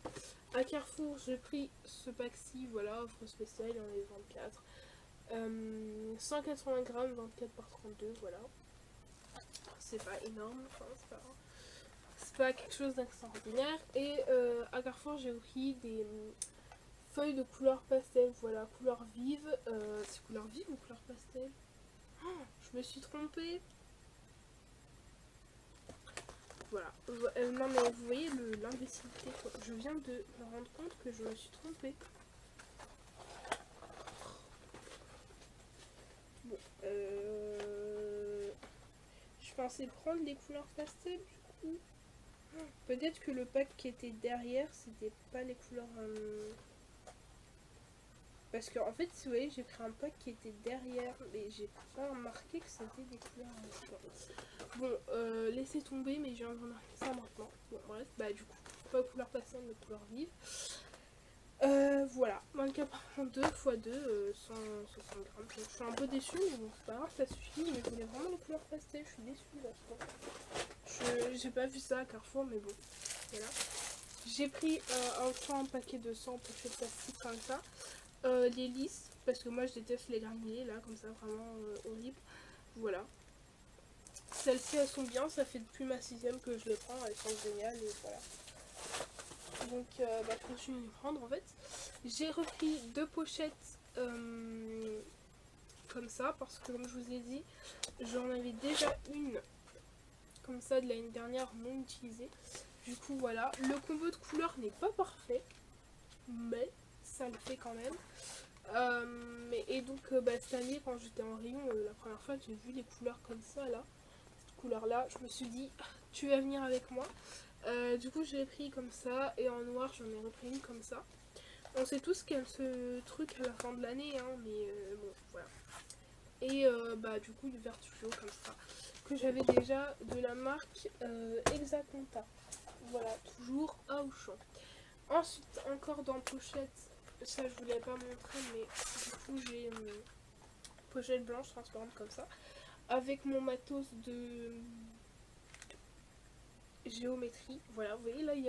À Carrefour, j'ai pris ce pack-ci, voilà, offre spéciale, il y en avait 24. 180 grammes, 24 par 32, voilà. C'est pas énorme, enfin c'est pas quelque chose d'extraordinaire. Et à Carrefour, j'ai pris des feuilles de couleur pastel, voilà, couleur vive. C'est couleur vive ou couleur pastel? Oh, je me suis trompée. Voilà. Non mais vous voyez l'imbécilité quoi. Je viens de me rendre compte que je me suis trompée. Bon. Je pensais prendre des couleurs pastel du coup. Peut-être que le pack qui était derrière, c'était pas les couleurs... Parce que en fait, si vous voyez, j'ai pris un pack qui était derrière, mais j'ai pas remarqué que c'était des couleurs... Bon, laissez tomber, mais je viens de remarquer ça maintenant. Bon, bref, bah du coup, pas couleur pastel, mais couleur vive. Voilà, 24 par 32 x 2, 160 grammes. Donc, je suis un peu déçue, mais bon, c'est pas grave, ça suffit. Mais je voulais vraiment les couleurs pastel, je suis déçue là. J'ai pas vu ça à Carrefour, mais bon, voilà. J'ai pris un paquet de 100 pochettes plastique comme ça. Les lisses, parce que moi je déteste les granulés là, comme ça, vraiment horrible. Voilà. Celles-ci elles sont bien, ça fait depuis ma 6ème que je les prends, elles sont géniales et voilà. Donc bah, je continue de les prendre en fait. J'ai repris 2 pochettes comme ça, parce que comme je vous ai dit, j'en avais déjà une comme ça de l'année dernière non utilisée. Du coup voilà, le combo de couleurs n'est pas parfait, mais ça le fait quand même. Et donc bah, cette année quand j'étais en rayon, la première fois que j'ai vu les couleurs comme ça là, cette couleur là, je me suis dit tu vas venir avec moi. Du coup je l'ai pris comme ça et en noir j'en ai repris une comme ça. On sait tous qu'il y a ce truc à la fin de l'année hein, mais bon voilà. Et bah du coup du Vertujo comme ça, que j'avais déjà de la marque Exaconta. Voilà, toujours à Auchan. Ensuite encore dans pochette, ça je vous l'ai pas montré mais du coup j'ai une pochette blanche transparente comme ça avec mon matos de géométrie. Voilà, vous voyez là il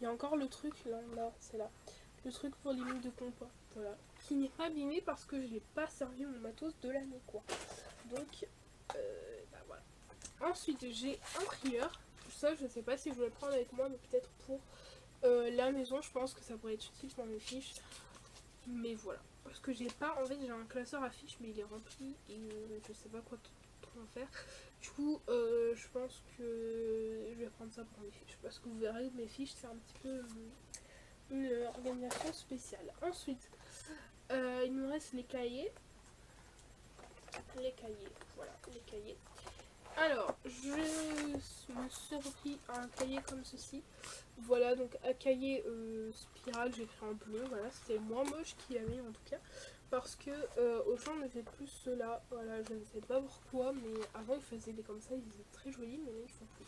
y a encore le truc là c'est là, le truc pour les lignes de compas, voilà, qui n'est pas abîmé parce que je n'ai pas servi mon matos de l'année quoi. Donc bah voilà. Ensuite j'ai un trieur, ça je sais pas si je vais le prendre avec moi mais peut-être pour la maison, je pense que ça pourrait être utile pour mes fiches. Mais voilà, parce que j'ai pas, en fait j'ai un classeur à fiches mais il est rempli et je sais pas quoi trop en faire. Du coup je pense que je vais prendre ça pour mes fiches, parce que vous verrez mes fiches c'est un petit peu une organisation spéciale. Ensuite Il nous reste les cahiers. Les cahiers, voilà, les cahiers. Alors, je me suis repris un cahier comme ceci. Voilà, donc un cahier spirale, j'ai pris en bleu. Voilà, c'était moins moche qu'il y avait en tout cas. Parce que Auchan ne fait plus cela. Voilà, je ne sais pas pourquoi, mais avant ils faisaient des comme ça, ils étaient très jolis, mais là ils font plus.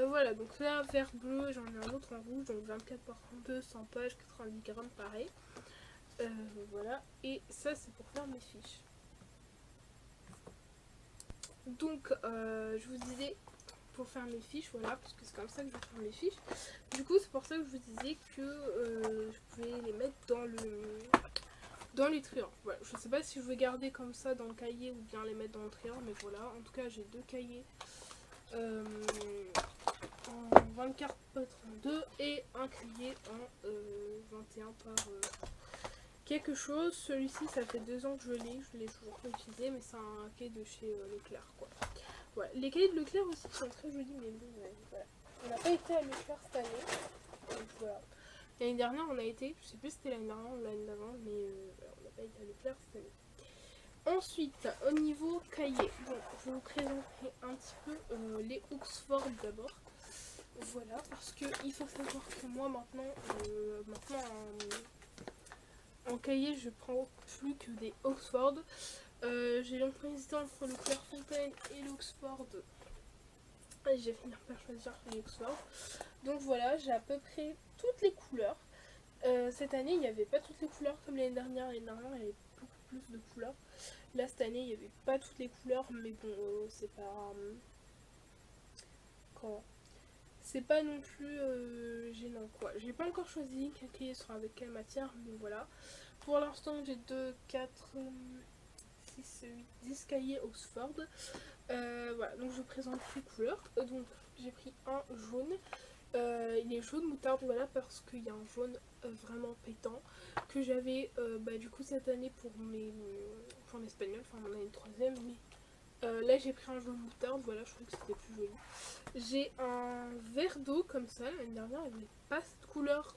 Voilà, donc là, vert bleu, j'en ai un autre en rouge, donc 24 par 32, 100 pages, 90 grammes, pareil. Voilà, et ça c'est pour faire mes fiches. Donc, je vous disais, pour faire mes fiches, voilà, parce que c'est comme ça que je vais faire mes fiches. Du coup, c'est pour ça que je vous disais que je pouvais les mettre dans les triangles. Voilà, je sais pas si je vais garder comme ça dans le cahier ou bien les mettre dans le triangle, mais voilà, en tout cas, j'ai deux cahiers en 24 par 32 et un cahier en 21 par quelque chose. Celui-ci, ça fait 2 ans que je l'ai toujours pas utilisé, mais c'est un cahier de chez Leclerc, quoi. Voilà. Les cahiers de Leclerc aussi sont très jolis, mais bon, voilà. On n'a pas été à Leclerc cette année. Donc voilà. L'année dernière, on a été, je sais plus si c'était l'année dernière ou l'année d'avant, mais voilà, on n'a pas été à Leclerc cette année. Ensuite, au niveau cahier, bon, je vais vous présenter un petit peu les Oxford d'abord. Voilà, parce que il faut savoir que moi maintenant en cahier, je prends plus que des Oxford. J'ai longtemps hésité entre le Clairefontaine et l'Oxford. Et j'ai fini par choisir les Oxford. Donc voilà, j'ai à peu près toutes les couleurs. Cette année, il n'y avait pas toutes les couleurs comme l'année dernière. L'année dernière, il y avait beaucoup plus de couleurs. Là, cette année, il n'y avait pas toutes les couleurs, mais bon, c'est pas... comment c'est pas non plus gênant, quoi. J'ai pas encore choisi quel cahier sera avec quelle matière, mais voilà. Pour l'instant, j'ai 2, 4, 6, 8, 10 cahiers Oxford. Voilà, donc je vous présente les couleurs. Donc, j'ai pris un jaune. Il est jaune moutarde, voilà, parce qu'il y a un jaune vraiment pétant que j'avais du coup cette année pour en espagnol, enfin mon année de troisième, mais là j'ai pris un jaune moutarde, voilà, je trouve que c'était plus joli. J'ai un verre d'eau comme ça, l'année dernière il n'y avait pas cette couleur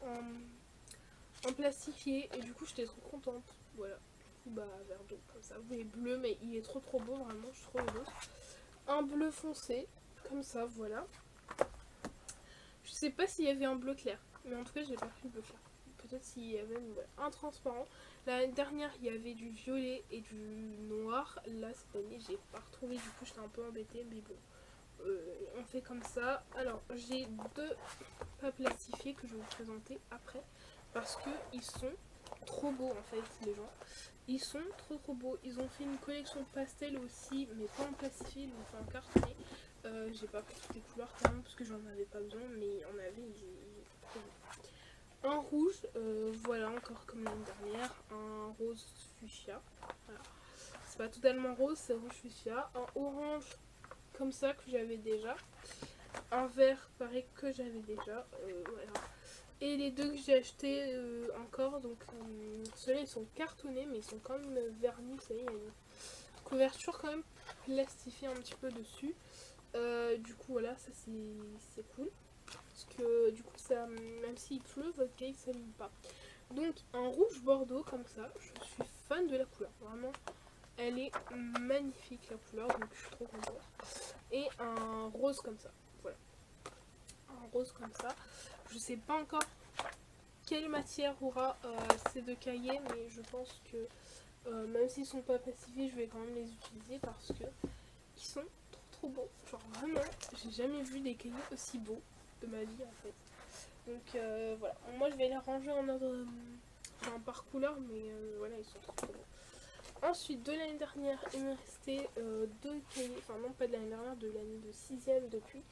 en plastifié et du coup j'étais trop contente, voilà. Du coup verre d'eau comme ça, vous voyez bleu, mais il est trop beau, vraiment, je suis trop heureuse. Un bleu foncé, comme ça, voilà. Je sais pas s'il y avait un bleu clair, mais en tout cas j'ai pas pris le bleu clair. Peut-être s'il y avait un transparent. L'année dernière il y avait du violet et du noir. Là cette année j'ai pas retrouvé, du coup j'étais un peu embêtée, mais bon. On fait comme ça. Alors j'ai deux pas plastifiés que je vais vous présenter après. Parce que ils sont trop beaux en fait, les gens. Ils sont trop beaux. Ils ont fait une collection pastel aussi, mais pas en plastifié, ils l'ont fait en cartonné. J'ai pas pris toutes les couleurs quand même parce que j'en avais pas besoin, mais il y en avait, un rouge, voilà, encore comme l'année dernière, un rose fuchsia, voilà. C'est pas totalement rose, c'est rouge fuchsia, un orange comme ça que j'avais déjà, un vert pareil que j'avais déjà, voilà. Et les deux que j'ai acheté encore, donc ceux-là ils sont cartonnés mais ils sont quand même vernis, vous savez, il y a une couverture quand même plastifiée un petit peu dessus. Du coup voilà, ça c'est cool parce que du coup ça, même s'il pleut, votre cahier ne s'allume pas. Donc un rouge bordeaux comme ça, je suis fan de la couleur, vraiment elle est magnifique la couleur, donc je suis trop contente. Et un rose comme ça, voilà, un rose comme ça. Je sais pas encore quelle matière aura ces deux cahiers, mais je pense que même s'ils sont pas plastifiés, je vais quand même les utiliser parce que ils sont trop beaux. Genre vraiment, j'ai jamais vu des cahiers aussi beaux de ma vie en fait. Donc voilà, moi je vais les ranger en ordre par couleur, mais voilà, ils sont trop beaux. Ensuite, de l'année dernière, il me restait deux cahiers, enfin non pas de l'année dernière, de l'année de 6ème depuis,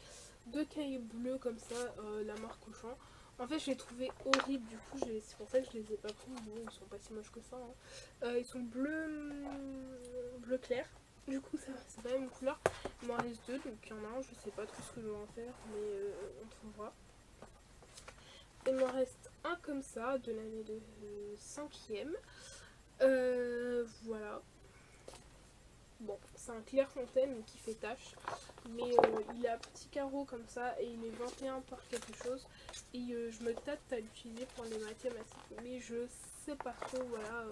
deux cahiers bleus comme ça, la marque Auchan. En fait, je les trouvais horribles, du coup, c'est pour ça que je les ai pas pris. Bon, ils sont pas si moches que ça. Hein. Ils sont bleu clair. Du coup, ça c'est pas la même couleur. Il m'en reste deux, donc il y en a un, je sais pas trop ce que je vais en faire, mais on trouvera. Il m'en reste un comme ça, de l'année de 5ème. Voilà. Bon, c'est un Clairefontaine qui fait tache, mais il a petit carreau comme ça et il est 21 par quelque chose. Et je me tâte à l'utiliser pour les mathématiques, mais je sais pas trop, voilà,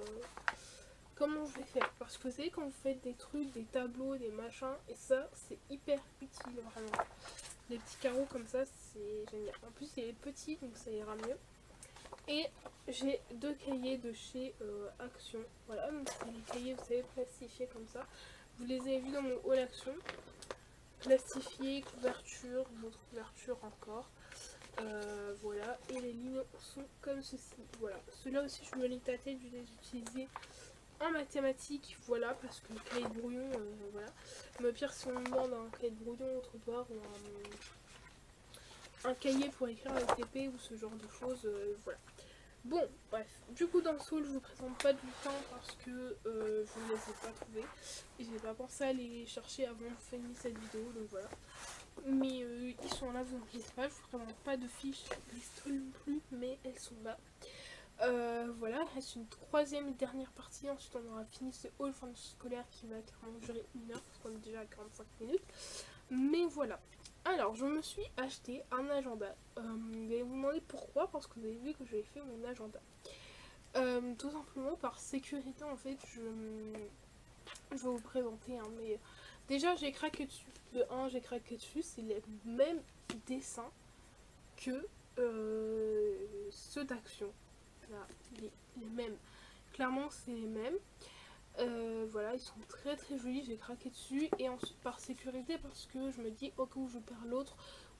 comment je vais faire. Parce que vous savez, quand vous faites des trucs, des tableaux, des machins, et ça, c'est hyper utile, vraiment. Les petits carreaux comme ça, c'est génial. En plus, il est petit, donc ça ira mieux. Et j'ai 2 cahiers de chez Action. Voilà, donc c'est les cahiers, vous savez, plastifiés comme ça. Vous les avez vus dans mon haul Action. Plastifié, couverture, une autre couverture encore. Voilà, et les lignes sont comme ceci. Voilà, ceux-là aussi, je me les tâtais de les utiliser en mathématiques. Voilà, parce que le cahier de brouillon, voilà. Mais au pire, si on me demande un cahier de brouillon autre part ou un cahier pour écrire avec TP ou ce genre de choses, voilà. Bon, bref, du coup dans Soul je vous présente pas du temps parce que je ne les ai pas trouvés et j'ai pas pensé à les chercher avant de finir cette vidéo, donc voilà. Mais ils sont là, vous inquiétez pas, je vous présente pas de fiches Bristol non plus, mais elles sont là. Voilà, il reste une 3e et dernière partie, ensuite on aura fini ce haul fin scolaire qui va clairement durer 1 heure parce qu'on est déjà à 45 minutes. Mais voilà. Alors, je me suis acheté un agenda. Vous allez vous demander pourquoi, parce que vous avez vu que j'avais fait mon agenda. Tout simplement par sécurité, en fait, je vais vous présenter. Hein, mais déjà, j'ai craqué dessus. De 1, j'ai craqué dessus. C'est les mêmes dessins que ceux d'Action. Là, les mêmes. Clairement, c'est les mêmes. Voilà, ils sont très très jolis, j'ai craqué dessus. Et ensuite par sécurité, parce que je me dis au cas où je perds l'autre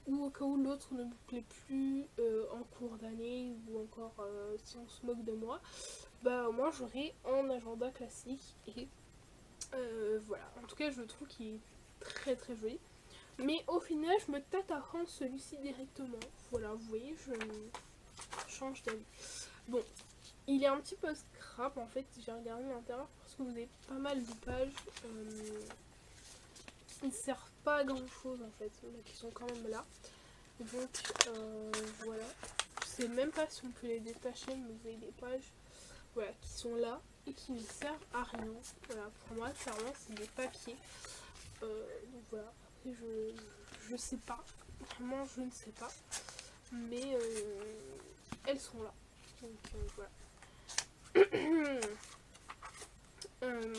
ou au cas où l'autre ne me plaît plus en cours d'année ou encore si on se moque de moi, bah au moins j'aurai un agenda classique. Et voilà, en tout cas je trouve qu'il est très très joli. Mais au final je me tâte à prendre celui-ci directement. Voilà, vous voyez, je change d'avis. Bon, il est un petit peu scrap en fait, j'ai regardé l'intérieur parce que vous avez pas mal de pages qui ne servent pas à grand chose en fait, mais qui sont quand même là. Donc voilà, je sais même pas si on peut les détacher, mais vous avez des pages voilà, qui sont là et qui ne servent à rien. Voilà, pour moi clairement c'est des papiers. Donc voilà, après je sais pas, vraiment je ne sais pas, mais elles sont là. Donc voilà.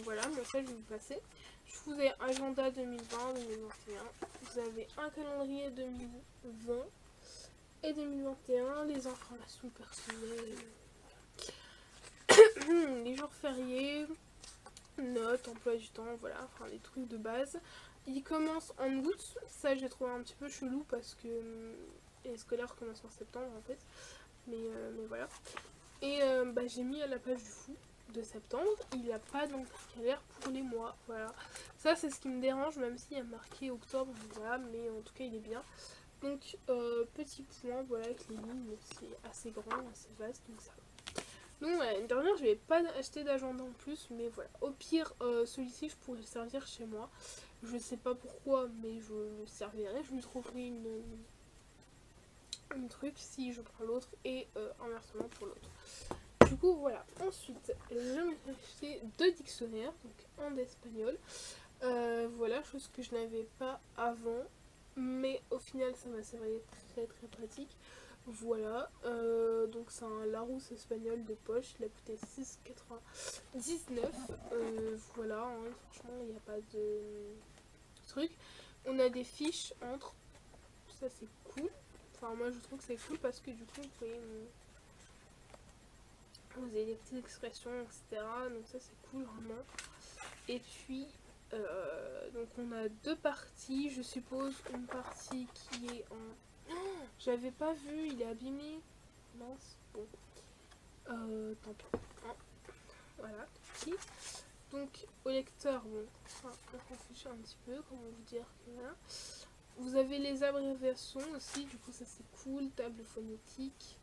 Voilà, mais ça je vais vous passer. Je vous ai agenda 2020-2021. Vous avez un calendrier 2020 et 2021, les informations personnelles, les jours fériés, notes, emploi du temps, voilà, enfin les trucs de base. Il commence en août, ça j'ai trouvé un petit peu chelou parce que les scolaires commencent en septembre en fait. Mais voilà. Et bah, j'ai mis à la page du fou de septembre, il n'y a pas d'intercalaire pour les mois, voilà. Ça c'est ce qui me dérange, même s'il y a marqué octobre, voilà, mais en tout cas il est bien. Donc petit point, voilà, avec les lignes, c'est assez grand, assez vaste, donc ça va. Donc voilà, l'année dernière je n'avais pas acheté d'agenda en plus, mais voilà. Au pire, celui-ci je pourrais le servir chez moi. Je sais pas pourquoi, mais je le servirai, je lui trouverai un truc si je prends l'autre et inversement pour l'autre. Du coup voilà, ensuite je me suis acheté 2 dictionnaires, donc un d'espagnol, voilà, chose que je n'avais pas avant, mais au final ça m'a servi très très pratique. Voilà, donc c'est un Larousse espagnol de poche, il a coûté 6,99 €, voilà, hein, franchement il n'y a pas de truc. On a des fiches entre, ça c'est cool, enfin moi je trouve que c'est cool parce que du coup vous pouvez vous avez des petites expressions, etc. Donc ça c'est cool vraiment. Et puis donc on a 2 parties, je suppose une partie qui est en... Oh, j'avais pas vu, il est abîmé. Mince, bon. Tant pis. Hein. Voilà, tout petit. Donc au lecteur, bon, on réfléchit un petit peu, comment vous dire que voilà. Vous avez les abréviations aussi, du coup ça c'est cool, table phonétique.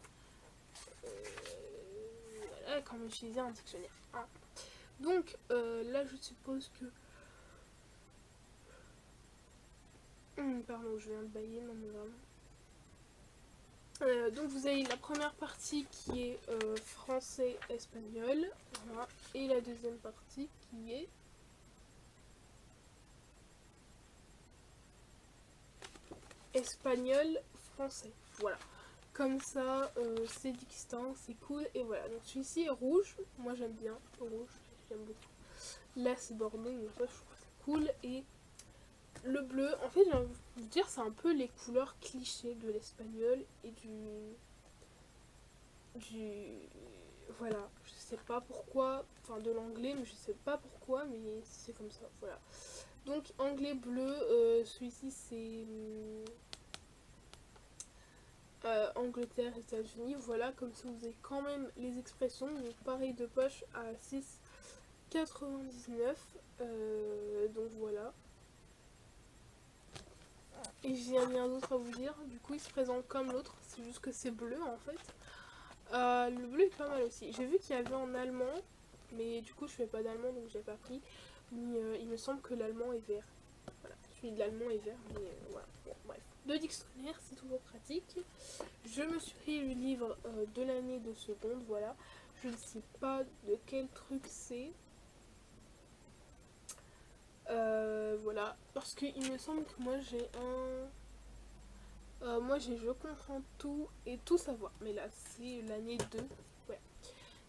Voilà, comment utiliser un dictionnaire. Hein. Donc là je suppose que... pardon, je viens de bailler, non mais vraiment. Donc vous avez la première partie qui est français-espagnol, voilà, et la deuxième partie qui est espagnol, français. Voilà. Comme ça, c'est distinct, c'est cool. Et voilà. Donc celui-ci est rouge. Moi j'aime bien. Rouge, j'aime beaucoup. Là c'est bordeaux, donc ça, je trouve que c'est cool. Et le bleu, en fait, j'ai envie de dire, c'est un peu les couleurs clichés de l'espagnol et voilà, je sais pas pourquoi, enfin de l'anglais, mais je sais pas pourquoi, mais c'est comme ça, voilà. Donc anglais bleu, celui-ci c'est Angleterre, États-Unis, voilà, comme ça vous avez quand même les expressions. Donc pareil de poche à 6,99, donc voilà. Et j'ai rien d'autre à vous dire, du coup il se présente comme l'autre, c'est juste que c'est bleu en fait. Le bleu est pas mal aussi. J'ai vu qu'il y avait en allemand, mais du coup je fais pas d'allemand donc j'ai pas pris. Mais il me semble que l'allemand est vert. Voilà, celui de l'allemand est vert, mais voilà. Bon, bref. Le dictionnaire c'est toujours pratique. Je me suis pris le livre de l'année de seconde, voilà. Je ne sais pas de quel truc c'est. Voilà, parce qu'il me semble que moi j'ai moi j'ai je comprends tout et tout savoir. Mais là c'est l'année 2. Ouais.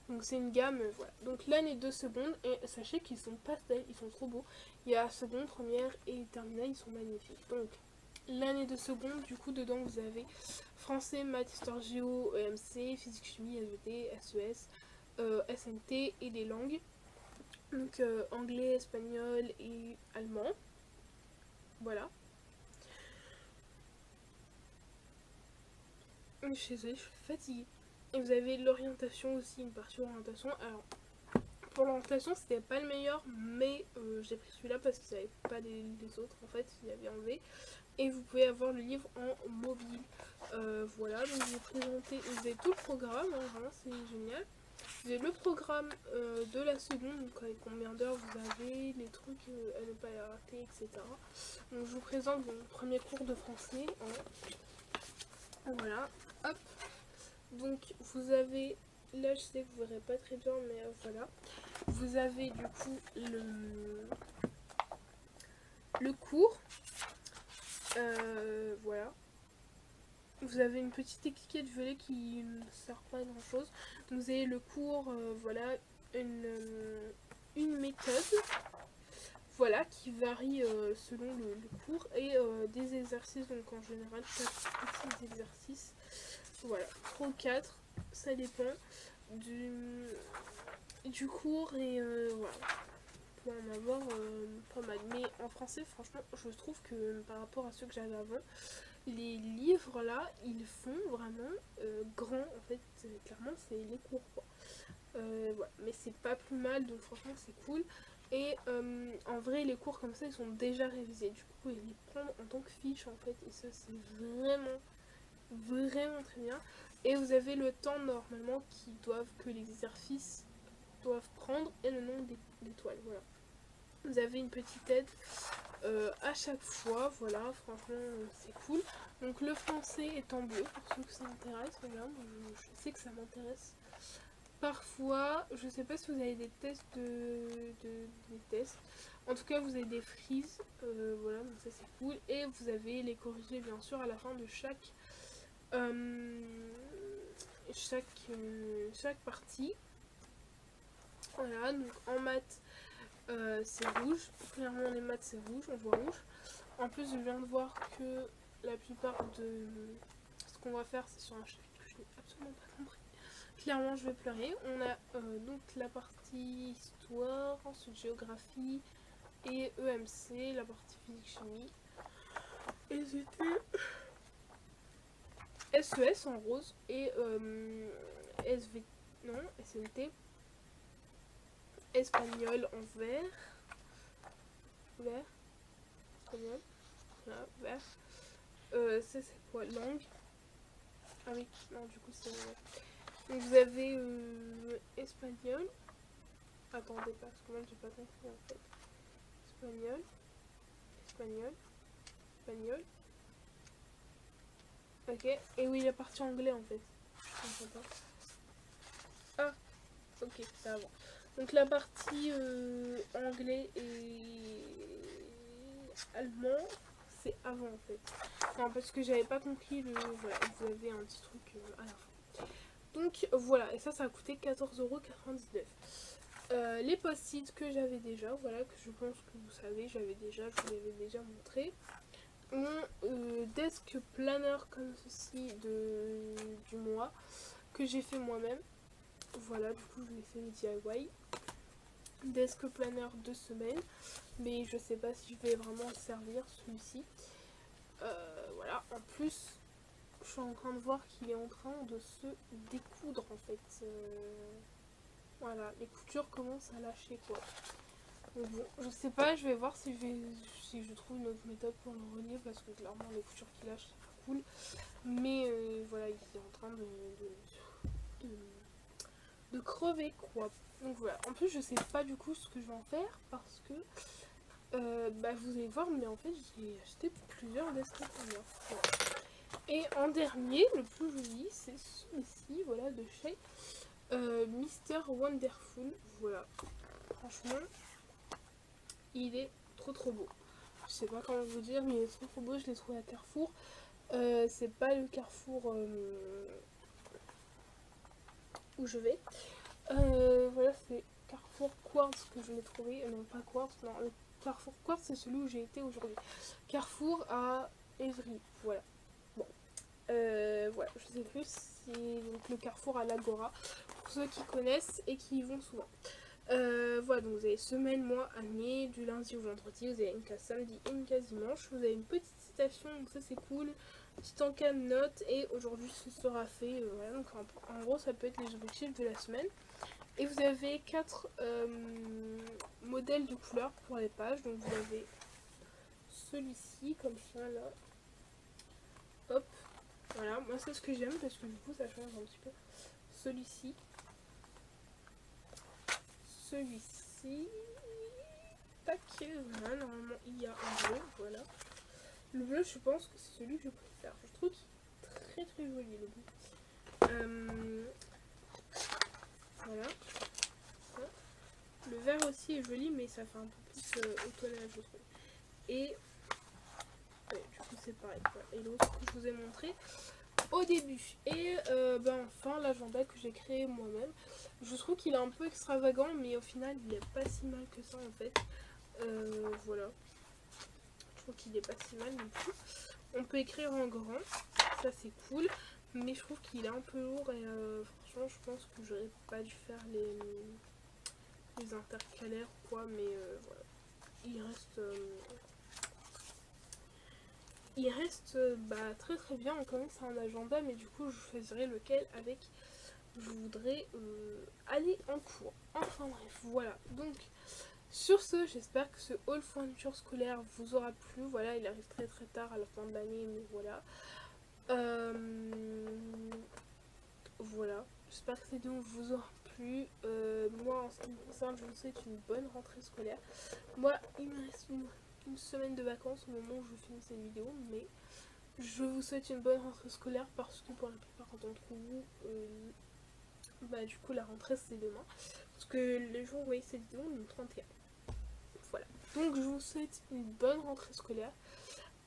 Donc c'est une gamme, voilà. Donc l'année 2 seconde, et sachez qu'ils sont pastels, ils sont trop beaux. Il y a seconde, première et terminale, ils sont magnifiques. Donc l'année 2 seconde, du coup dedans vous avez français, maths, histoire géo, EMC, physique, chimie, SVT, SES, SNT et des langues. Donc anglais, espagnol et allemand. Voilà. Je suis désolée, je suis fatiguée. Et vous avez l'orientation aussi, une partie orientation. Alors, pour l'orientation, c'était pas le meilleur, mais j'ai pris celui-là parce qu'ils n'avaient pas les autres, en fait, ils avaient enlevé. Et vous pouvez avoir le livre en mobile. Voilà, donc je vais présenter, vous avez tout le programme, hein, vraiment, c'est génial. Vous avez le programme de la seconde, donc avec combien d'heures vous avez, les trucs à ne pas rater, etc. Donc je vous présente mon premier cours de français. Hein. Voilà, hop. Donc vous avez, là je sais que vous verrez pas très bien, mais voilà. Vous avez du coup le cours. Voilà. Vous avez une petite étiquette violet qui ne sert pas à grand chose. Vous avez le cours, voilà, une méthode, voilà, qui varie selon le cours, et des exercices, donc en général 4 petits exercices, voilà, 3 ou 4, ça dépend du cours, et voilà, pour en avoir pas mal. Mais en français, franchement, je trouve que par rapport à ceux que j'avais avant, les livres là, ils font vraiment grand, en fait, clairement c'est les cours quoi. Voilà. Mais c'est pas plus mal, donc franchement c'est cool. Et en vrai les cours comme ça ils sont déjà révisés, du coup vous pouvez les prendre en tant que fiche en fait, et ça c'est vraiment très bien. Et vous avez le temps normalement que les exercices doivent prendre et le nombre d'étoiles, voilà. Vous avez une petite aide à chaque fois, voilà, franchement c'est cool. Donc le français est en bleu pour ceux que ça intéresse, voilà, je sais que ça m'intéresse. Parfois, je sais pas si vous avez des tests des tests. En tout cas, vous avez des frises, voilà, donc ça c'est cool. Et vous avez les corrigés bien sûr à la fin de chaque partie. Voilà, donc en maths c'est rouge. Clairement les maths c'est rouge, on voit rouge. En plus, je viens de voir que la plupart de ce qu'on va faire c'est sur un chapitre que je n'ai absolument pas compris. Clairement je vais pleurer. On a donc la partie histoire, ensuite géographie et EMC, la partie physique chimie. Et c'était SES en rose et SNT, espagnol en vert, espagnol, voilà, vert. Ça c'est quoi, langue? Ah oui, non du coup c'est... Donc vous avez espagnol. Attendez, parce que moi j'ai pas compris en fait. Espagnol. Ok, et oui, la partie anglais en fait. Je comprends pas. Ah, ok, c'est avant. Donc la partie anglais et allemand, c'est avant en fait. Non, parce que j'avais pas compris le... Voilà, vous avez un petit truc à la fin. Donc voilà, et ça a coûté 14,99 €. Les post-it que j'avais déjà, voilà, que je pense que vous savez, je vous l'avais déjà montré. Mon desk planner comme ceci du mois, que j'ai fait moi-même. Voilà, du coup je l'ai fait DIY. Desk planner de semaine, mais je sais pas si je vais vraiment le servir celui-ci. Voilà, en plus je suis en train de voir qu'il est en train de se découdre en fait. Voilà, les coutures commencent à lâcher quoi. Donc bon, je sais pas, je vais voir si je trouve une autre méthode pour le relier, parce que clairement les coutures qui lâchent c'est pas cool. Mais voilà, il est en train de crever quoi. Donc voilà, en plus je sais pas du coup ce que je vais en faire, parce que vous allez voir, mais en fait j'ai acheté plusieurs destins. Voilà. Et en dernier, le plus joli, c'est celui-ci, voilà, de chez Mister Wonderful. Voilà, franchement, il est trop beau. Je sais pas comment vous dire, mais il est trop beau. Je l'ai trouvé à Carrefour. C'est pas le Carrefour où je vais. Voilà, c'est Carrefour Quartz que je l'ai trouvé. Non, pas Quartz, non. Le Carrefour Quartz, c'est celui où j'ai été aujourd'hui. Carrefour à Évry. Voilà. Bon. Voilà, je sais plus si donc le Carrefour à l'Agora, pour ceux qui connaissent et qui y vont souvent. Voilà, donc vous avez semaine, mois, année, du lundi au vendredi, vous avez une case samedi et une case dimanche, vous avez une petite citation, donc ça c'est cool, petit encas de notes, et aujourd'hui ce sera fait, voilà, donc en gros ça peut être les objectifs de la semaine. Et vous avez 4 modèles de couleurs pour les pages, donc vous avez celui-ci, comme ça là, hop, voilà, moi c'est ce que j'aime parce que du coup ça change un petit peu, celui-ci, tac, voilà, normalement il y a un bleu, voilà. Le bleu, je pense que c'est celui que je préfère. Je trouve qu'il est très joli le bleu. Voilà. Le vert aussi est joli, mais ça fait un peu plus automnal, je trouve. Et ouais, du coup c'est pareil. Voilà. Et l'autre que je vous ai montré au début. Et enfin l'agenda que j'ai créé moi-même. Je trouve qu'il est un peu extravagant, mais au final il est pas si mal que ça en fait. Voilà. Je trouve qu'il est pas si mal non plus. On peut écrire en grand, ça c'est cool, mais je trouve qu'il est un peu lourd et franchement je pense que j'aurais pas dû faire les intercalaires quoi, mais voilà. Il reste très bien. Quand même c'est un agenda, mais du coup je choisirai lequel avec je voudrais aller en cours. Enfin bref, voilà. Donc sur ce, j'espère que ce haul fourniture scolaire vous aura plu. Voilà, il arrive très tard à la fin de l'année, mais voilà. Voilà, j'espère que cette vidéo vous aura plu. Moi, en ce qui me concerne, je vous souhaite une bonne rentrée scolaire. Moi, il me reste une semaine de vacances au moment où je finis cette vidéo, mais je vous souhaite une bonne rentrée scolaire parce que pour la plupart d'entre vous, du coup, la rentrée c'est demain. Parce que les jours où vous voyez cette vidéo, on est le 31. Voilà, donc je vous souhaite une bonne rentrée scolaire.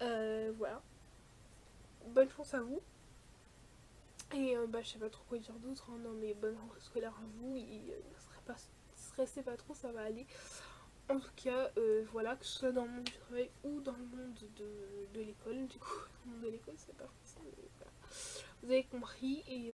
Voilà, bonne chance à vous. Et je sais pas trop quoi dire d'autre, hein. Non mais bonne rentrée scolaire à vous, ne stressez pas trop, ça va aller. En tout cas, voilà, que ce soit dans le monde du travail ou dans le monde de l'école, du coup, le monde de l'école c'est pas facile, mais voilà. Vous avez compris, et